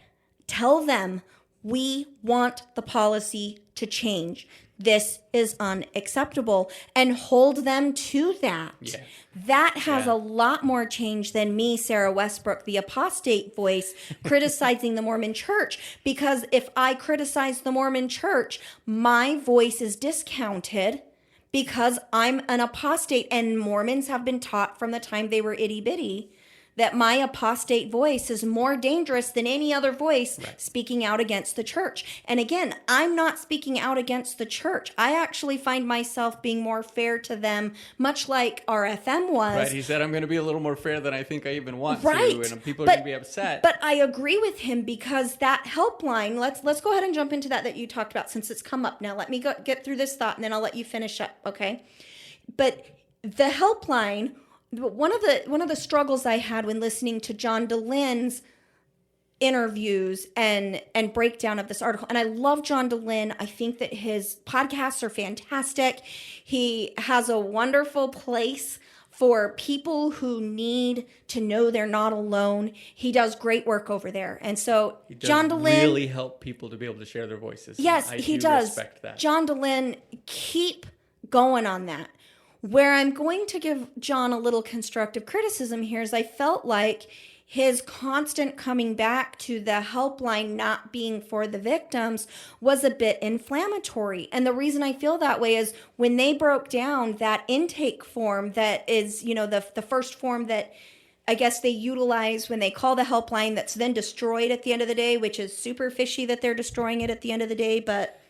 Tell them we want the policy to change. This is unacceptable, and hold them to that. Yeah. That has Yeah. a lot more change than me, Sarah Westbrook, the apostate voice, criticizing the Mormon church. Because if I criticize the Mormon church, my voice is discounted because I'm an apostate, and Mormons have been taught from the time they were itty bitty that my apostate voice is more dangerous than any other voice speaking out against the church. And again, I'm not speaking out against the church. I actually find myself being more fair to them, much like RFM was. Right. He said, I'm going to be a little more fair than I think I even want Right. to, and people are going to be upset. But I agree with him, because that helpline, let's go ahead and jump into that you talked about, since it's come up now. Let me get through this thought, and then I'll let you finish up, okay? But the helpline, one of the struggles I had when listening to John DeLynne's interviews and breakdown of this article, and I love John DeLynne. I think that his podcasts are fantastic. He has a wonderful place for people who need to know they're not alone. He does great work over there. And so he does John DeLynne really help people to be able to share their voices. Yes, he does. Respect that. John DeLynne, keep going on that. Where I'm going to give John a little constructive criticism here is I felt like his constant coming back to the helpline not being for the victims was a bit inflammatory. And the reason I feel that way is when they broke down that intake form that is, the first form that I guess they utilize when they call the helpline, that's then destroyed at the end of the day, which is super fishy that they're destroying it at the end of the day, but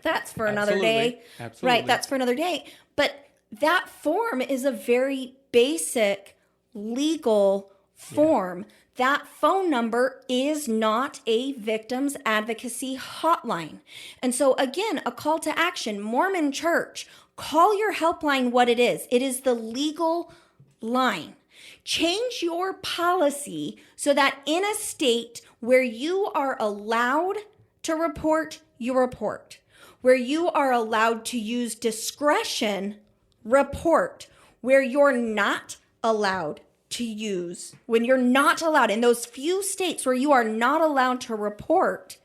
that's for another day. Absolutely. Right, that's for another day. But that form is a very basic legal form. Yeah. That phone number is not a victims advocacy hotline. And so again, a call to action, Mormon church, call your helpline what it is. It is the legal line. Change your policy so that in a state where you are allowed to report, you report. Where you are allowed to use discretion, report. Where you're not allowed to use, when you're not allowed, in those few states where you are not allowed to report,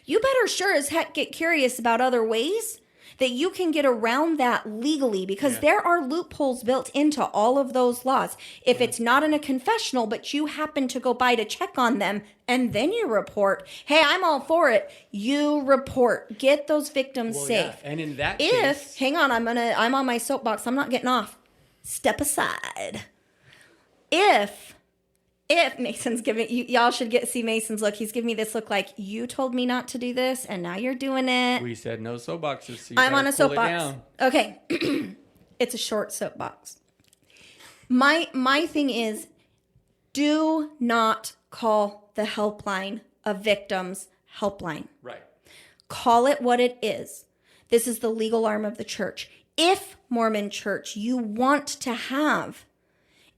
you better sure as heck get curious about other ways that you can get around that legally, because there are loopholes built into all of those laws. If it's not in a confessional, but you happen to go by to check on them and then you report, hey, I'm all for it. You report. Get those victims safe. Yeah. And in that case, hang on, I'm on my soapbox. I'm not getting off. Step aside. If Mason's giving y'all should see Mason's look. He's giving me this look like, you told me not to do this and now you're doing it. We said no soapboxes. So I'm on a soapbox. Okay. It's a short soapbox. My thing is, do not call the helpline a victim's helpline. Right. Call it what it is. This is the legal arm of the church. If, Mormon church, you want to have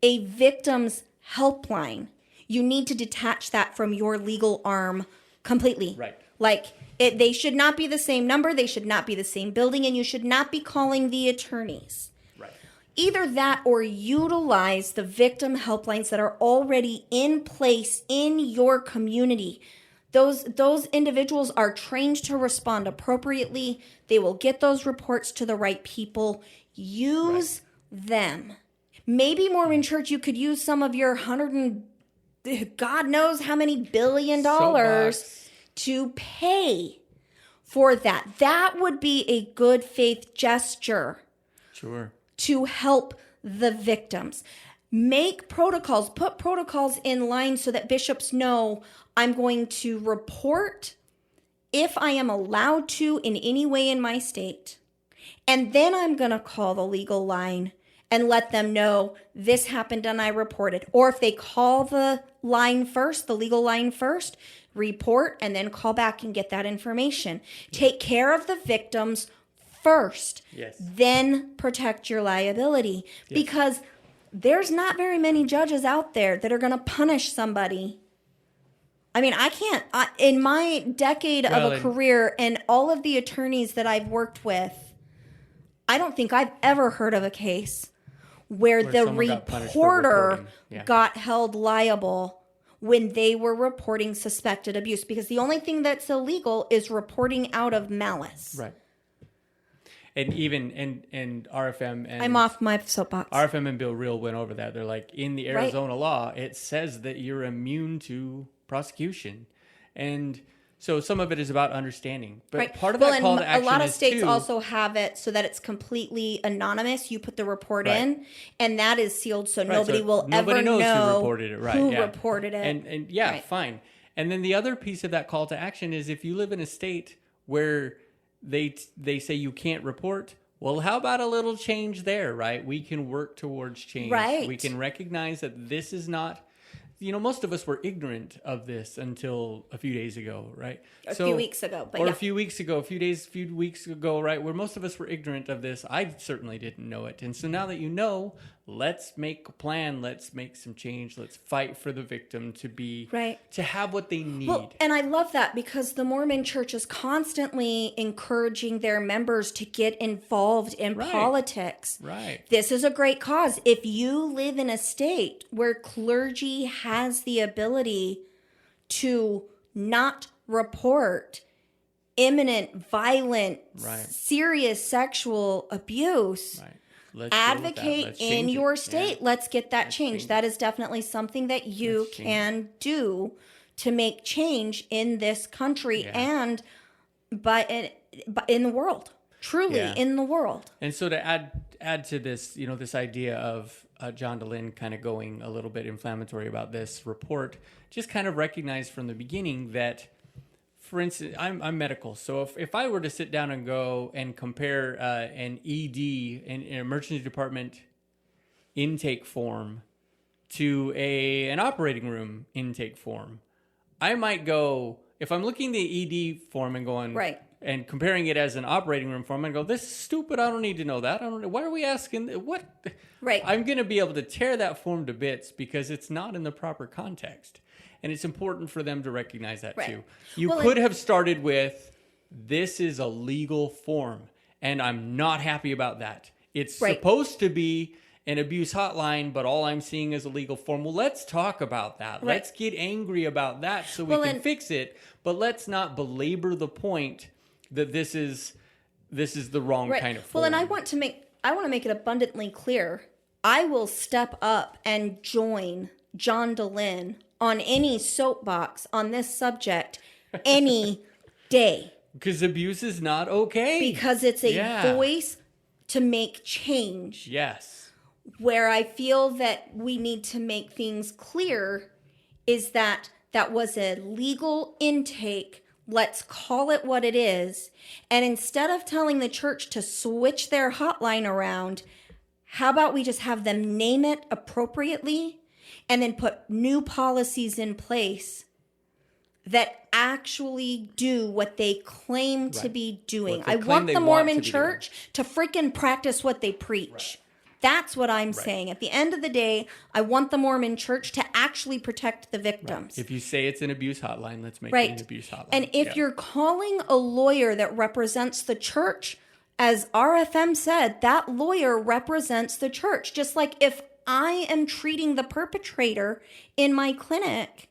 a victim's helpline, you need to detach that from your legal arm completely. Right. Like, they should not be the same number, they should not be the same building, and you should not be calling the attorneys. Right. Either that or utilize the victim helplines that are already in place in your community. Those individuals are trained to respond appropriately. They will get those reports to the right people. Use them. Maybe Mormon church, you could use some of your God knows how many $1 billion to pay for that. That would be a good faith gesture. Sure. To help the victims. Make protocols, put protocols in line so that bishops know I'm going to report if I am allowed to in any way in my state. And then I'm going to call the legal line and let them know this happened and I reported. Or if they call the line first, the legal line first, report and then call back and get that information. Take care of the victims first. Yes. Then protect your liability. Yes. Because there's not very many judges out there that are going to punish somebody. I mean, in my decade of a career and all of the attorneys that I've worked with, I don't think I've ever heard of a case where the reporter got held liable when they were reporting suspected abuse, because the only thing that's illegal is reporting out of malice. Right. And even and RFM and I'm off my soapbox. RFM and Bill Reel went over that. They're like, in the Arizona law, it says that you're immune to prosecution. And so some of it is about understanding. But part of that call to action, a lot of states also have it so that it's completely anonymous. You put the report in, and that is sealed, so nobody will ever know who reported it. Right. Who reported it. And fine. And then the other piece of that call to action is, if you live in a state where they say you can't report, well, how about a little change there, right? We can work towards change. Right. We can recognize that this is not, most of us were ignorant of this until a few days ago, right? A few weeks ago, a few weeks ago, a few weeks ago, right? Where most of us were ignorant of this. I certainly didn't know it. And so now that you know, let's make a plan. Let's make some change. Let's fight for the victim to be, to have what they need. Well, and I love that, because the Mormon Church is constantly encouraging their members to get involved in politics. Right. This is a great cause. If you live in a state where clergy has the ability to not report imminent, violent, serious sexual abuse, advocate in your state. Let's get that changed. That is definitely something that you can do to make change in this country and but in the world. Truly in the world. And so to add to this, this idea of John DeLynn kind of going a little bit inflammatory about this report, just kind of recognize from the beginning that, for instance, I'm medical. So if I were to sit down and go and compare an ED, an emergency department intake form, to an operating room intake form, I might go, if I'm looking at the ED form and going, and comparing it as an operating room form, and go, this is stupid. I don't need to know that. I don't know. Why are we asking? What? I'm going to be able to tear that form to bits because it's not in the proper context. And it's important for them to recognize that too. You could have started with, this is a legal form, and I'm not happy about that. It's supposed to be an abuse hotline, but all I'm seeing is a legal form. Well, let's talk about that. Let's get angry about that so we can fix it. But let's not belabor the point that this is the wrong kind of form. Well, and I want to make it abundantly clear. I will step up and join John DeLynn on any soapbox on this subject any day. Because abuse is not okay. Because it's a voice to make change. Yes. Where I feel that we need to make things clear is that was a legal intake. Let's call it what it is. And instead of telling the church to switch their hotline around, how about we just have them name it appropriately and then put new policies in place that actually do what they claim to be doing. I want the Mormon church to freaking practice what they preach. That's what I'm saying. At the end of the day, I want the Mormon church to actually protect the victims. If you say it's an abuse hotline, let's make it an abuse hotline. And if you're calling a lawyer that represents the church, as RFM said, that lawyer represents the church. Just like if I am treating the perpetrator in my clinic,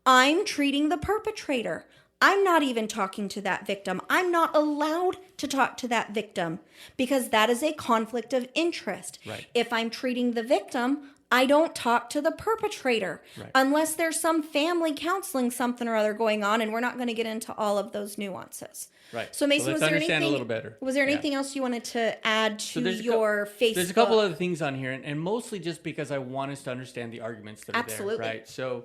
I'm treating the perpetrator. I'm not even talking to that victim. I'm not allowed to talk to that victim because that is a conflict of interest. If I'm treating the victim, I don't talk to the perpetrator unless there's some family counseling something or other going on, and we're not going to get into all of those nuances. So Mason, was there anything, a little better. Was there anything else you wanted to add to your Facebook? There's a couple other things on here, and mostly just because I want us to understand the arguments that are there. Right. So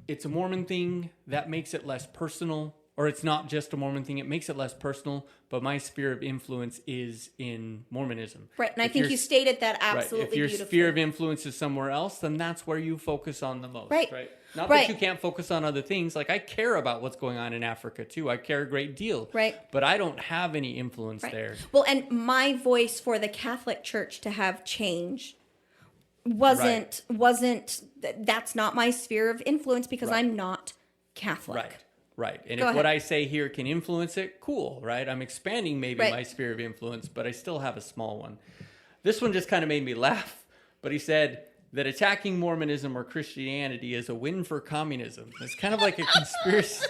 it's a Mormon thing that makes it less personal, or it's not just a Mormon thing. It makes it less personal, but my sphere of influence is in Mormonism. And I think you stated that absolutely beautifully. If your sphere of influence is somewhere else, then that's where you focus on the most. Not that you can't focus on other things. Like, I care about what's going on in Africa too. I care a great deal. But I don't have any influence there. Well, and my voice for the Catholic Church to have change wasn't that's not my sphere of influence because I'm not Catholic. And if what I say here can influence it, cool, right? I'm expanding maybe my sphere of influence, but I still have a small one. This one just kind of made me laugh. But he said, that attacking Mormonism or Christianity is a win for communism. It's kind of like a conspiracy.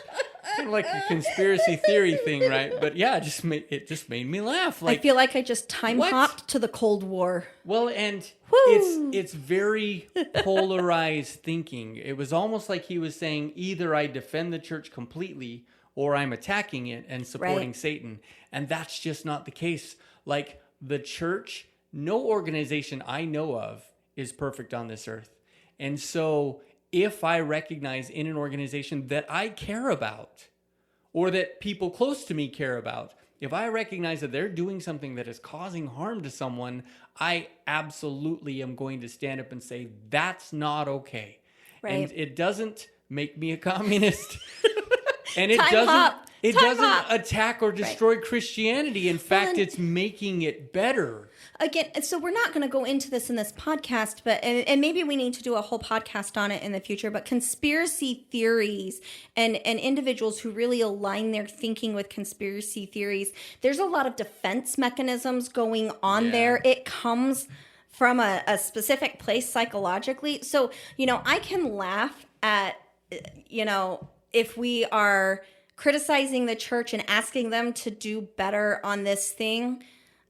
Kind of like a conspiracy theory thing, right? But yeah, it just made me laugh. I feel like I just time hopped to the Cold War. Well, and Woo! it's very polarized thinking. It was almost like he was saying either I defend the church completely or I'm attacking it and supporting Satan. And that's just not the case. Like the church, no organization I know of is perfect on this earth. And so if I recognize in an organization that I care about or that people close to me care about, if I recognize that they're doing something that is causing harm to someone, I absolutely am going to stand up and say, that's not okay. Right. And it doesn't make me a communist. And it doesn't attack or destroy Christianity. In fact, it's making it better. Again, so we're not going to go into this in this podcast, but and maybe we need to do a whole podcast on it in the future, but conspiracy theories and individuals who really align their thinking with conspiracy theories, there's a lot of defense mechanisms going on there. It comes from a specific place psychologically. So, I can laugh at, if we are criticizing the church and asking them to do better on this thing.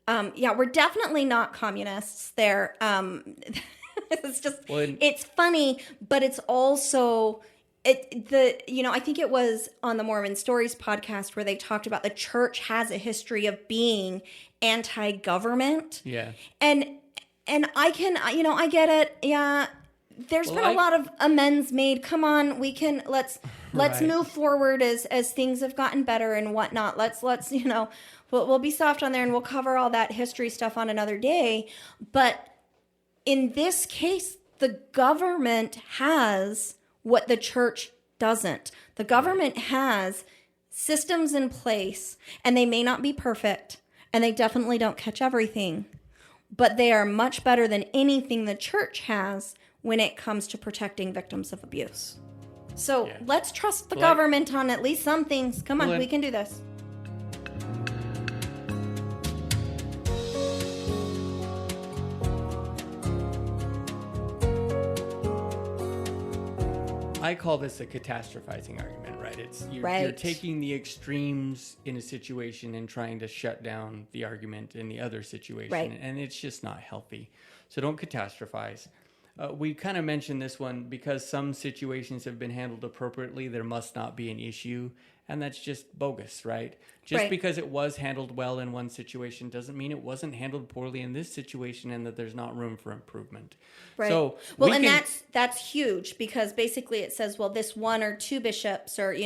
We're definitely not communists there. It's just, it's funny, but it's also, I think it was on the Mormon Stories podcast where they talked about the church has a history of being anti-government. Yeah. And I can, I get it. Yeah. There's been a lot of amends made. Come on, let's move forward as things have gotten better and whatnot. Let's we'll be soft on there and we'll cover all that history stuff on another day. But in this case, the government has what the church doesn't. The government has systems in place, and they may not be perfect, and they definitely don't catch everything, but they are much better than anything the church has when it comes to protecting victims of abuse. So let's trust the government on at least some things. Come on, we can do this. I call this a catastrophizing argument, right? You're taking the extremes in a situation and trying to shut down the argument in the other situation, and it's just not healthy. So don't catastrophize. We kind of mentioned this one because some situations have been handled appropriately, there must not be an issue, and that's just bogus, right? Just because it was handled well in one situation doesn't mean it wasn't handled poorly in this situation and that there's not room for improvement. Right. So that's huge because basically it says, well, this one or two bishops or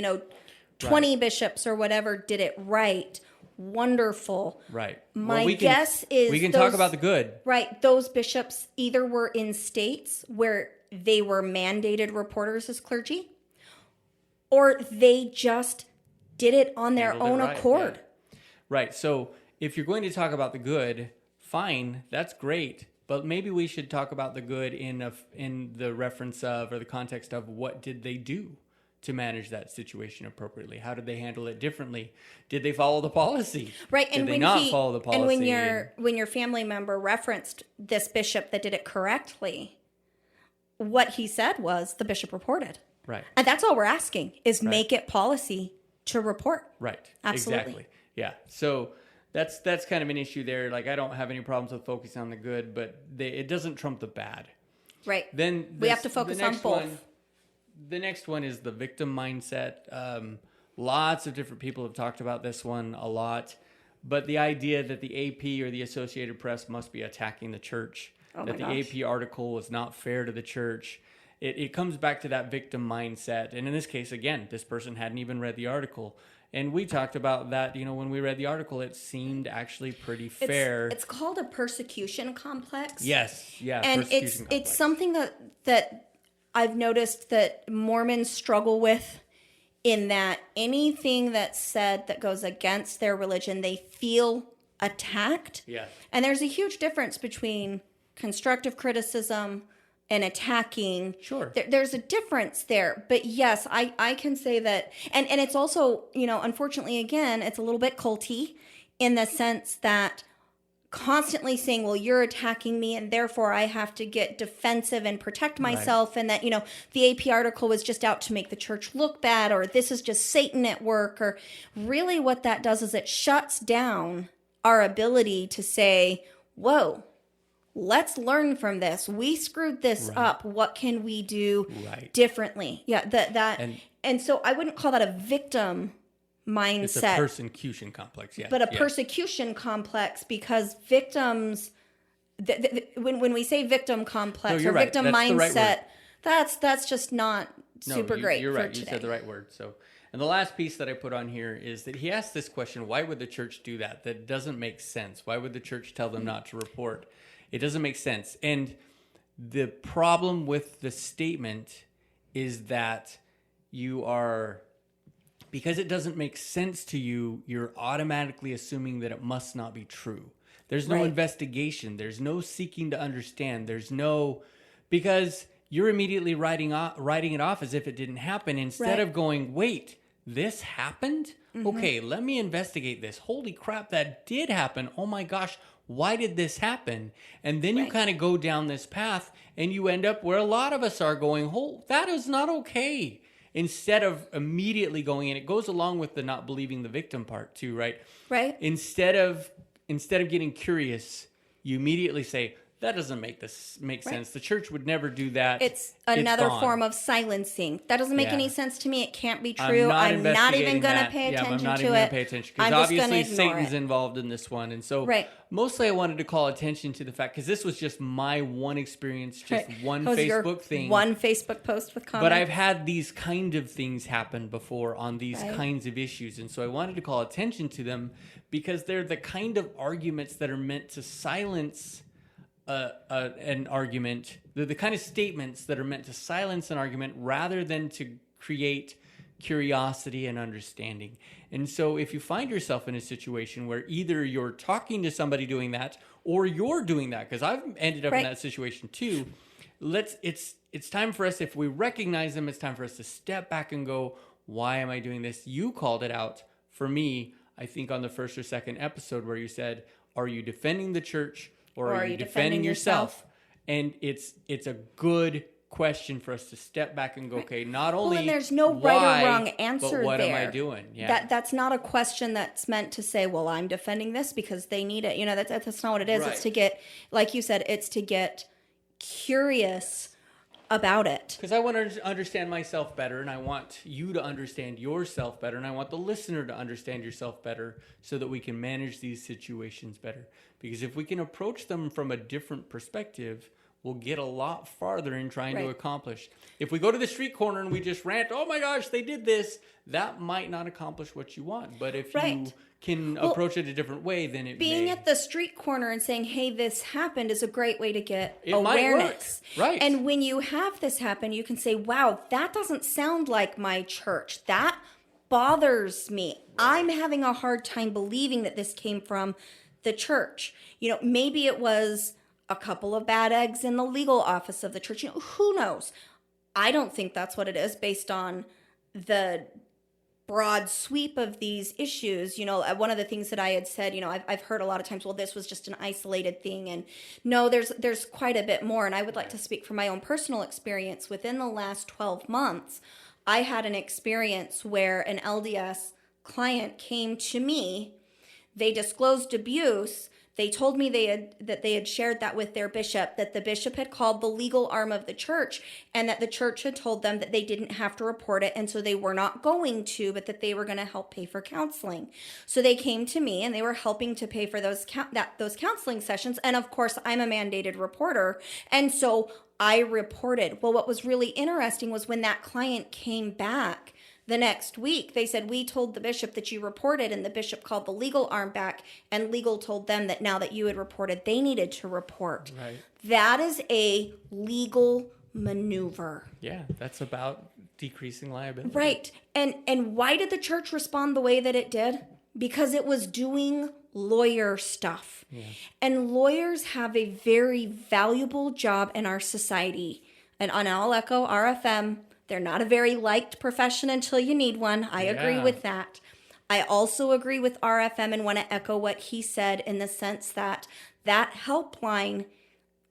20 bishops or whatever did it right. Wonderful. Right. My guess is we can talk about the good. Right. Those bishops either were in states where they were mandated reporters as clergy, or they just did it on their own accord. Yeah. Right. So if you're going to talk about the good, fine, that's great. But maybe we should talk about the good in the reference of or the context of what did they do to manage that situation appropriately? How did they handle it differently? Did they follow the policy? Right. Did they not follow the policy? And when your family member referenced this bishop that did it correctly, what he said was the bishop reported. Right. And that's all we're asking is make it policy to report. Right. Absolutely. Exactly. Yeah. So that's kind of an issue there. Like I don't have any problems with focusing on the good, but it doesn't trump the bad. Right. Then we have to focus on both. The next one is the victim mindset. Lots of different people have talked about this one a lot, but the idea that the AP or the Associated Press must be attacking the church, that the AP article was not fair to the church. It comes back to that victim mindset. And in this case, again, this person hadn't even read the article. And we talked about that, when we read the article, it seemed actually pretty fair. It's called a persecution complex. Yes. Yeah. And it's something that I've noticed that Mormons struggle with, in that anything that's said that goes against their religion, they feel attacked. Yeah. And there's a huge difference between constructive criticism and attacking. Sure. There's a difference there. But yes, I can say that. And it's also, unfortunately, again, it's a little bit culty in the sense that constantly saying, well, you're attacking me and therefore I have to get defensive and protect myself. And that, the AP article was just out to make the church look bad, or this is just Satan at work. Or really what that does is it shuts down our ability to say, whoa, let's learn from this. We screwed this up. What can we do differently? Yeah, and so I wouldn't call that a victim mindset. It's a persecution complex, yeah. But a persecution complex, because victims, when we say victim complex or victim mindset, that's just not super great. You're right. Today. You said the right word. So, and the last piece that I put on here is that he asked this question: why would the church do that? That doesn't make sense. Why would the church tell them not to report? It doesn't make sense. And the problem with the statement is that because it doesn't make sense to you, you're automatically assuming that it must not be true. There's no investigation. There's no seeking to understand. Because you're immediately writing it off as if it didn't happen, instead of going, wait, this happened? Mm-hmm. Okay, let me investigate this. Holy crap, that did happen. Oh my gosh, why did this happen? And then you kind of go down this path and you end up where a lot of us are going, oh, that is not okay. Instead of immediately going in, it goes along with the not believing the victim part too, right? Right. Instead of getting curious, you immediately say, that doesn't make sense. The church would never do that. It's another form of silencing. That doesn't make any sense to me. It can't be true. I'm not even going to pay attention to it. I'm not even going to pay attention because obviously Satan's involved in this one. And so mostly I wanted to call attention to the fact, because this was just my one experience, just one Facebook thing. One Facebook post with comments. But I've had these kind of things happen before on these kinds of issues. And so I wanted to call attention to them because they're the kind of arguments that are meant to silence an argument. They're the kind of statements that are meant to silence an argument rather than to create curiosity and understanding. And so if you find yourself in a situation where either you're talking to somebody doing that or you're doing that, because I've ended up in that situation too, it's time for us, if we recognize them, it's time for us to step back and go, why am I doing this? You called it out for me, I think on the first or second episode, where you said, are you defending the church? Or are you defending yourself? And it's a good question for us to step back and go, okay, not only and there's no right or wrong answer but what there. am I doing? Yeah. That's not a question that's meant to say, well, I'm defending this because they need it. That's not what it is. It's to get, like you said, it's to get curious about it. Because I want to understand myself better, and I want you to understand yourself better, and I want the listener to understand yourself better so that we can manage these situations better. Because if we can approach them from a different perspective, we'll get a lot farther in trying to accomplish. If we go to the street corner and we just rant, oh my gosh, they did this, that might not accomplish what you want. But if you can approach it a different way, then it being at the street corner and saying, hey, this happened, is a great way to get awareness. Right. And when you have this happen, you can say, wow, that doesn't sound like my church. That bothers me. I'm having a hard time believing that this came from the church. Maybe it was a couple of bad eggs in the legal office of the church. Who knows? I don't think that's what it is based on the broad sweep of these issues. One of the things that I had said, I've heard a lot of times, well, this was just an isolated thing. And no, there's quite a bit more. And I would like to speak from my own personal experience. Within the last 12 months, I had an experience where an LDS client came to me. They disclosed abuse. They told me that they had shared that with their bishop, that the bishop had called the legal arm of the church, and that the church had told them that they didn't have to report it, and so they were not going to, but that they were going to help pay for counseling. So they came to me, and they were helping to pay for those counseling sessions, and of course, I'm a mandated reporter, and so I reported. Well, what was really interesting was when that client came back the next week, they said, we told the bishop that you reported, and the bishop called the legal arm back, and legal told them that now that you had reported, they needed to report. Right. That is a legal maneuver. Yeah, that's about decreasing liability. Right. And why did the church respond the way that it did? Because it was doing lawyer stuff. Yeah. And lawyers have a very valuable job in our society. And I'll echo RFM. They're not a very liked profession until you need one. I agree with that. I also agree with RFM and want to echo what he said in the sense that that helpline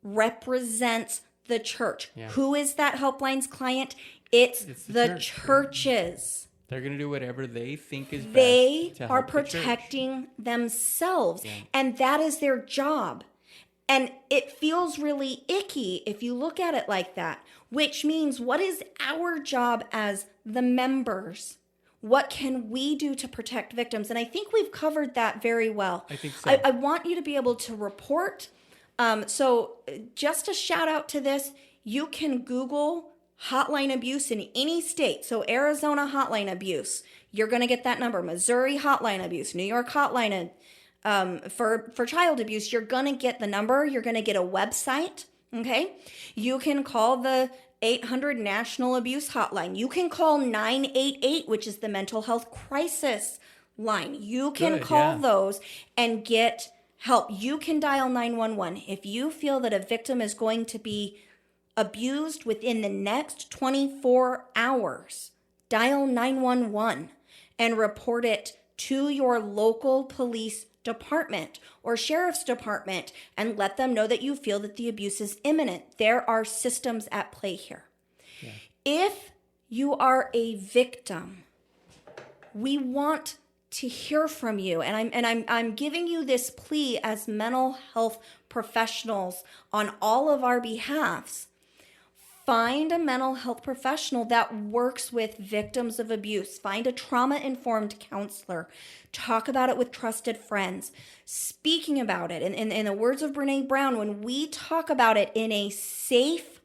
represents the church. Yeah. Who is that helpline's client? It's the church, churches. They're going to do whatever they think is They best to are help the church. protecting themselves, Yeah. and that is their job. And it feels really icky if you look at it like that, which means what is our job as the members? What can we do to protect victims? And I think we've covered that very well. I think so. I want you to be able to report. So just a shout out to this, you can Google hotline abuse in any state. So Arizona hotline abuse, you're going to get that number. Missouri hotline abuse, New York hotline for child abuse, you're going to get the number. You're going to get a website. Okay. You can call the 800 National Abuse Hotline. You can call 988, which is the mental health crisis line. You can call those and get help. You can dial 911. If you feel that a victim is going to be abused within the next 24 hours, dial 911 and report it to your local police department or sheriff's department and let them know that you feel that the abuse is imminent. There are systems at play here. Yeah. If you are a victim, we want to hear from you. And I'm giving you this plea as mental health professionals on all of our behalfs. Find a mental health professional that works with victims of abuse. Find a trauma-informed counselor. Talk about it with trusted friends. Speaking about it, in the words of Brene Brown, when we talk about it in a safe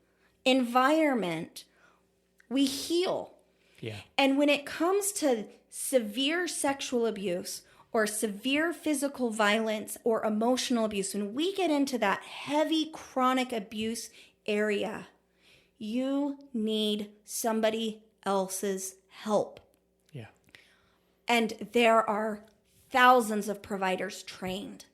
environment, we heal. Yeah. And when it comes to severe sexual abuse or severe physical violence or emotional abuse, when we get into that heavy chronic abuse area, you need somebody else's help. Yeah. And there are thousands of providers trained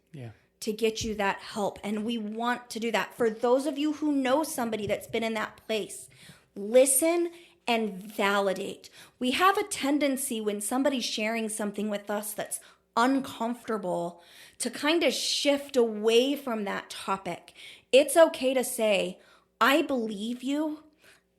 to get you that help. And we want to do that. For those of you who know somebody that's been in that place, listen and validate. We have a tendency when somebody's sharing something with us that's uncomfortable to kind of shift away from that topic. It's okay to say, I believe you.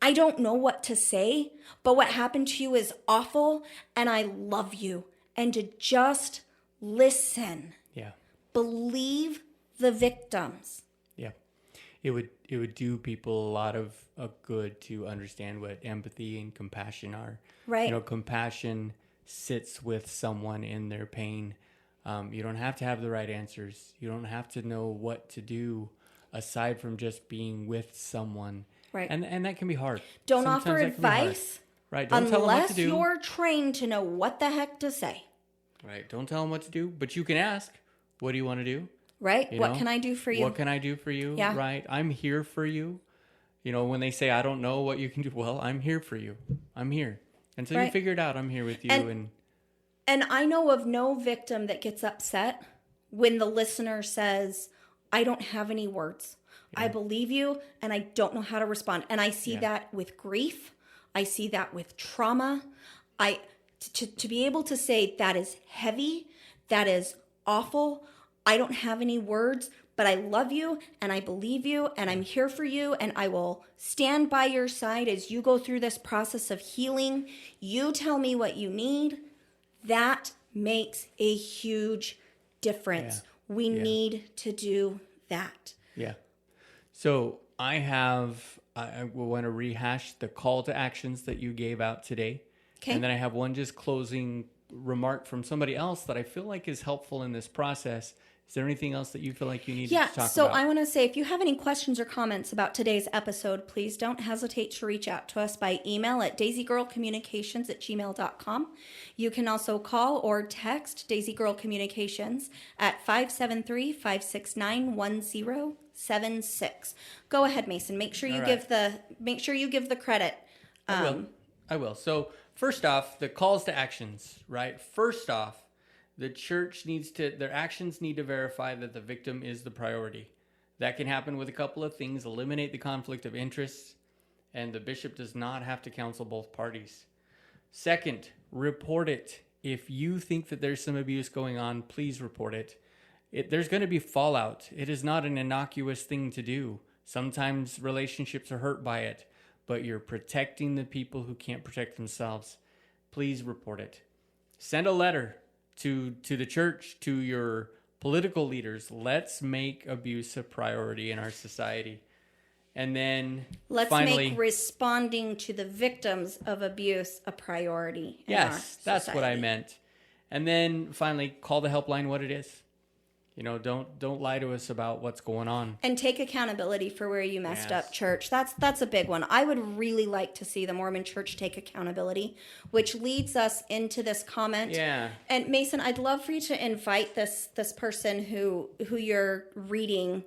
I don't know what to say, but what happened to you is awful and I love you. And to just listen. Yeah. Believe the victims. Yeah. It would do people a lot of good to understand what empathy and compassion are. Right. You know, compassion sits with someone in their pain. You don't have to have the right answers. You don't have to know what to do aside from just being with someone. Right. And that can be hard. Don't Sometimes offer that can be hard. advice Right. Don't tell them what to unless do. you're trained to know what the heck to say. Right. Don't tell them what to do, but you can ask, what do you want to do? Right. You What know? can I do for you? What can I do for you? Yeah. Right. I'm here for you. You know, when they say, I don't know what you can do. Well, I'm here for you. I'm here. Until you Right. figure it out, I'm here with you. And I know of no victim that gets upset when the listener says, I don't have any words. I believe you and I don't know how to respond. And I see that with grief. I see that with trauma. To be able to say that is heavy, that is awful. I don't have any words, but I love you and I believe you and I'm here for you and I will stand by your side as you go through this process of healing. You tell me what you need. That makes a huge difference. We need to do that. Yeah. So I will want to rehash the call to actions that you gave out today. Okay. And then I have one just closing remark from somebody else that I feel like is helpful in this process. Is there anything else that you feel like you need to talk about? So I want to say, if you have any questions or comments about today's episode, please don't hesitate to reach out to us by email at daisygirlcommunications@gmail.com. You can also call or text Daisy Girl Communications at 573-569-1076. Go ahead, Mason. Make sure you give the credit. I will. So first off, the calls to actions, right? First off, the church their actions need to verify that the victim is the priority. That can happen with a couple of things. Eliminate the conflict of interest, and the bishop does not have to counsel both parties. Second, report it if you think that there's some abuse going on, please report it. There's going to be fallout. It is not an innocuous thing to do. Sometimes relationships are hurt by it, but you're protecting the people who can't protect themselves. Please report it. Send a letter to the church, to your political leaders. Let's make abuse a priority in our society. And then let's finally, make responding to the victims of abuse a priority in our yes, that's what I meant. And then finally, call the helpline what it is. Don't lie to us about what's going on. And take accountability for where you messed Yes. up, church. That's a big one. I would really like to see the Mormon church take accountability, which leads us into this comment. Yeah. And Mason, I'd love for you to invite this person who you're reading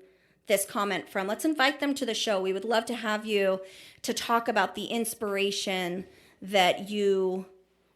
this comment from. Let's invite them to the show. We would love to have you to talk about the inspiration that you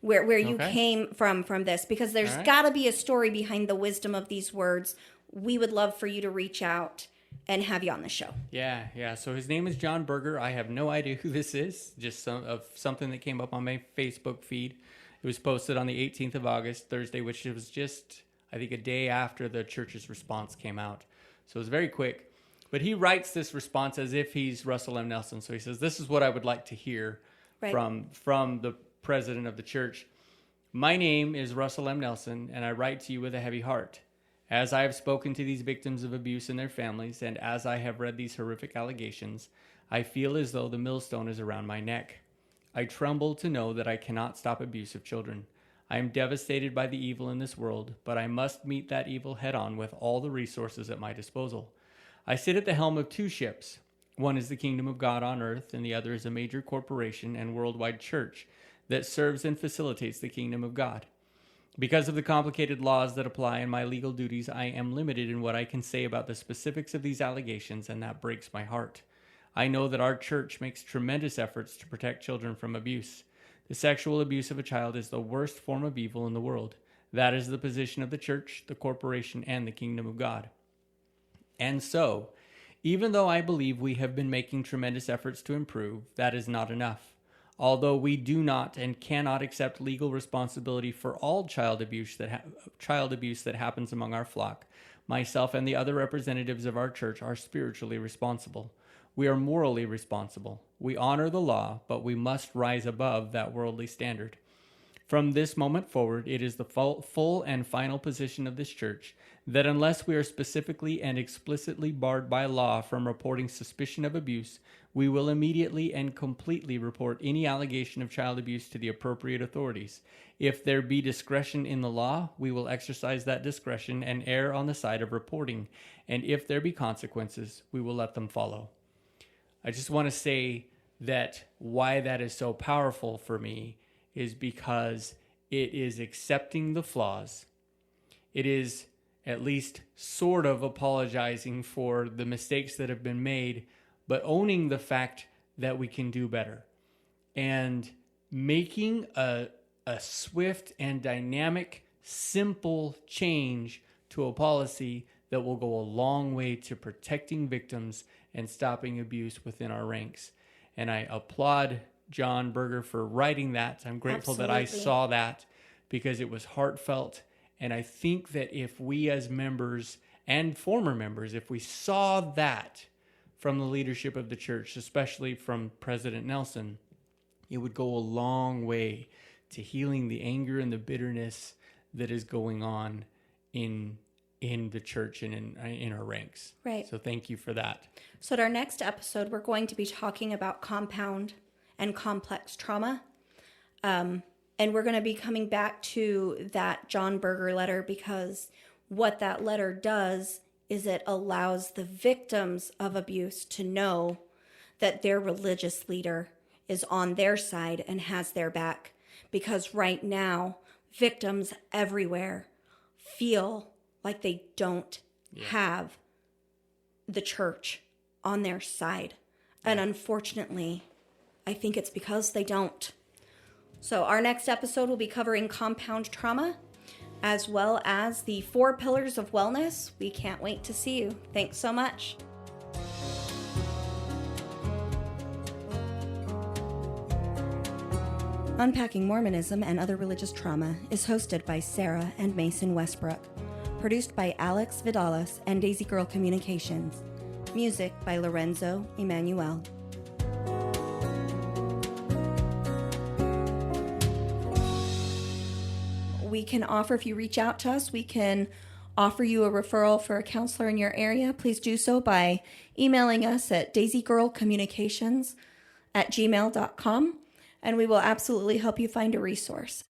where you came from this, because there's got to be a story behind the wisdom of these words. We would love for you to reach out and have you on the show. Yeah. So his name is John Berger. I have no idea who this is. Just something that came up on my Facebook feed. It was posted on the 18th of August, Thursday, which was just, I think, a day after the church's response came out. So it was very quick. But he writes this response as if he's Russell M. Nelson. So he says, "This is what I would like to hear from the president of the church. My name is Russell M. Nelson, and I write to you with a heavy heart. As I have spoken to these victims of abuse and their families, and as I have read these horrific allegations, I feel as though the millstone is around my neck. I tremble to know that I cannot stop abuse of children. I am devastated by the evil in this world, but I must meet that evil head on with all the resources at my disposal. I sit at the helm of two ships. One is the kingdom of God on earth, and the other is a major corporation and worldwide church that serves and facilitates the kingdom of God. Because of the complicated laws that apply in my legal duties, I am limited in what I can say about the specifics of these allegations, and that breaks my heart. I know that our church makes tremendous efforts to protect children from abuse. The sexual abuse of a child is the worst form of evil in the world. That is the position of the church, the corporation, and the kingdom of God. And so, even though I believe we have been making tremendous efforts to improve, that is not enough. Although we do not and cannot accept legal responsibility for all child abuse that happens among our flock, myself and the other representatives of our church are spiritually responsible. We are morally responsible. We honor the law, but we must rise above that worldly standard. From this moment forward, it is the full and final position of this church that unless we are specifically and explicitly barred by law from reporting suspicion of abuse, we will immediately and completely report any allegation of child abuse to the appropriate authorities. If there be discretion in the law, we will exercise that discretion and err on the side of reporting. And if there be consequences, we will let them follow." I just want to say that why that is so powerful for me is because it is accepting the flaws. It is at least sort of apologizing for the mistakes that have been made, but owning the fact that we can do better and making a swift and dynamic, simple change to a policy that will go a long way to protecting victims and stopping abuse within our ranks. And I applaud John Berger for writing that. I'm grateful that I saw that because it was heartfelt. And I think that if we as members and former members, if we saw that from the leadership of the church, especially from President Nelson, it would go a long way to healing the anger and the bitterness that is going on in the church and in our ranks. Right. So thank you for that. So at our next episode, we're going to be talking about compound and complex trauma. And we're going to be coming back to that John Berger letter, because what that letter does is it allows the victims of abuse to know that their religious leader is on their side and has their back. Because right now, victims everywhere feel like they don't have the church on their side. And unfortunately, I think it's because they don't. So our next episode will be covering compound trauma, as well as the 4 pillars of wellness. We can't wait to see you. Thanks so much. Unpacking Mormonism and Other Religious Trauma is hosted by Sarah and Mason Westbrook. Produced by Alex Vidalas and Daisy Girl Communications. Music by Lorenzo Emanuel. We can offer, if you reach out to us, we can offer you a referral for a counselor in your area. Please do so by emailing us at daisygirlcommunications@gmail.com, and we will absolutely help you find a resource.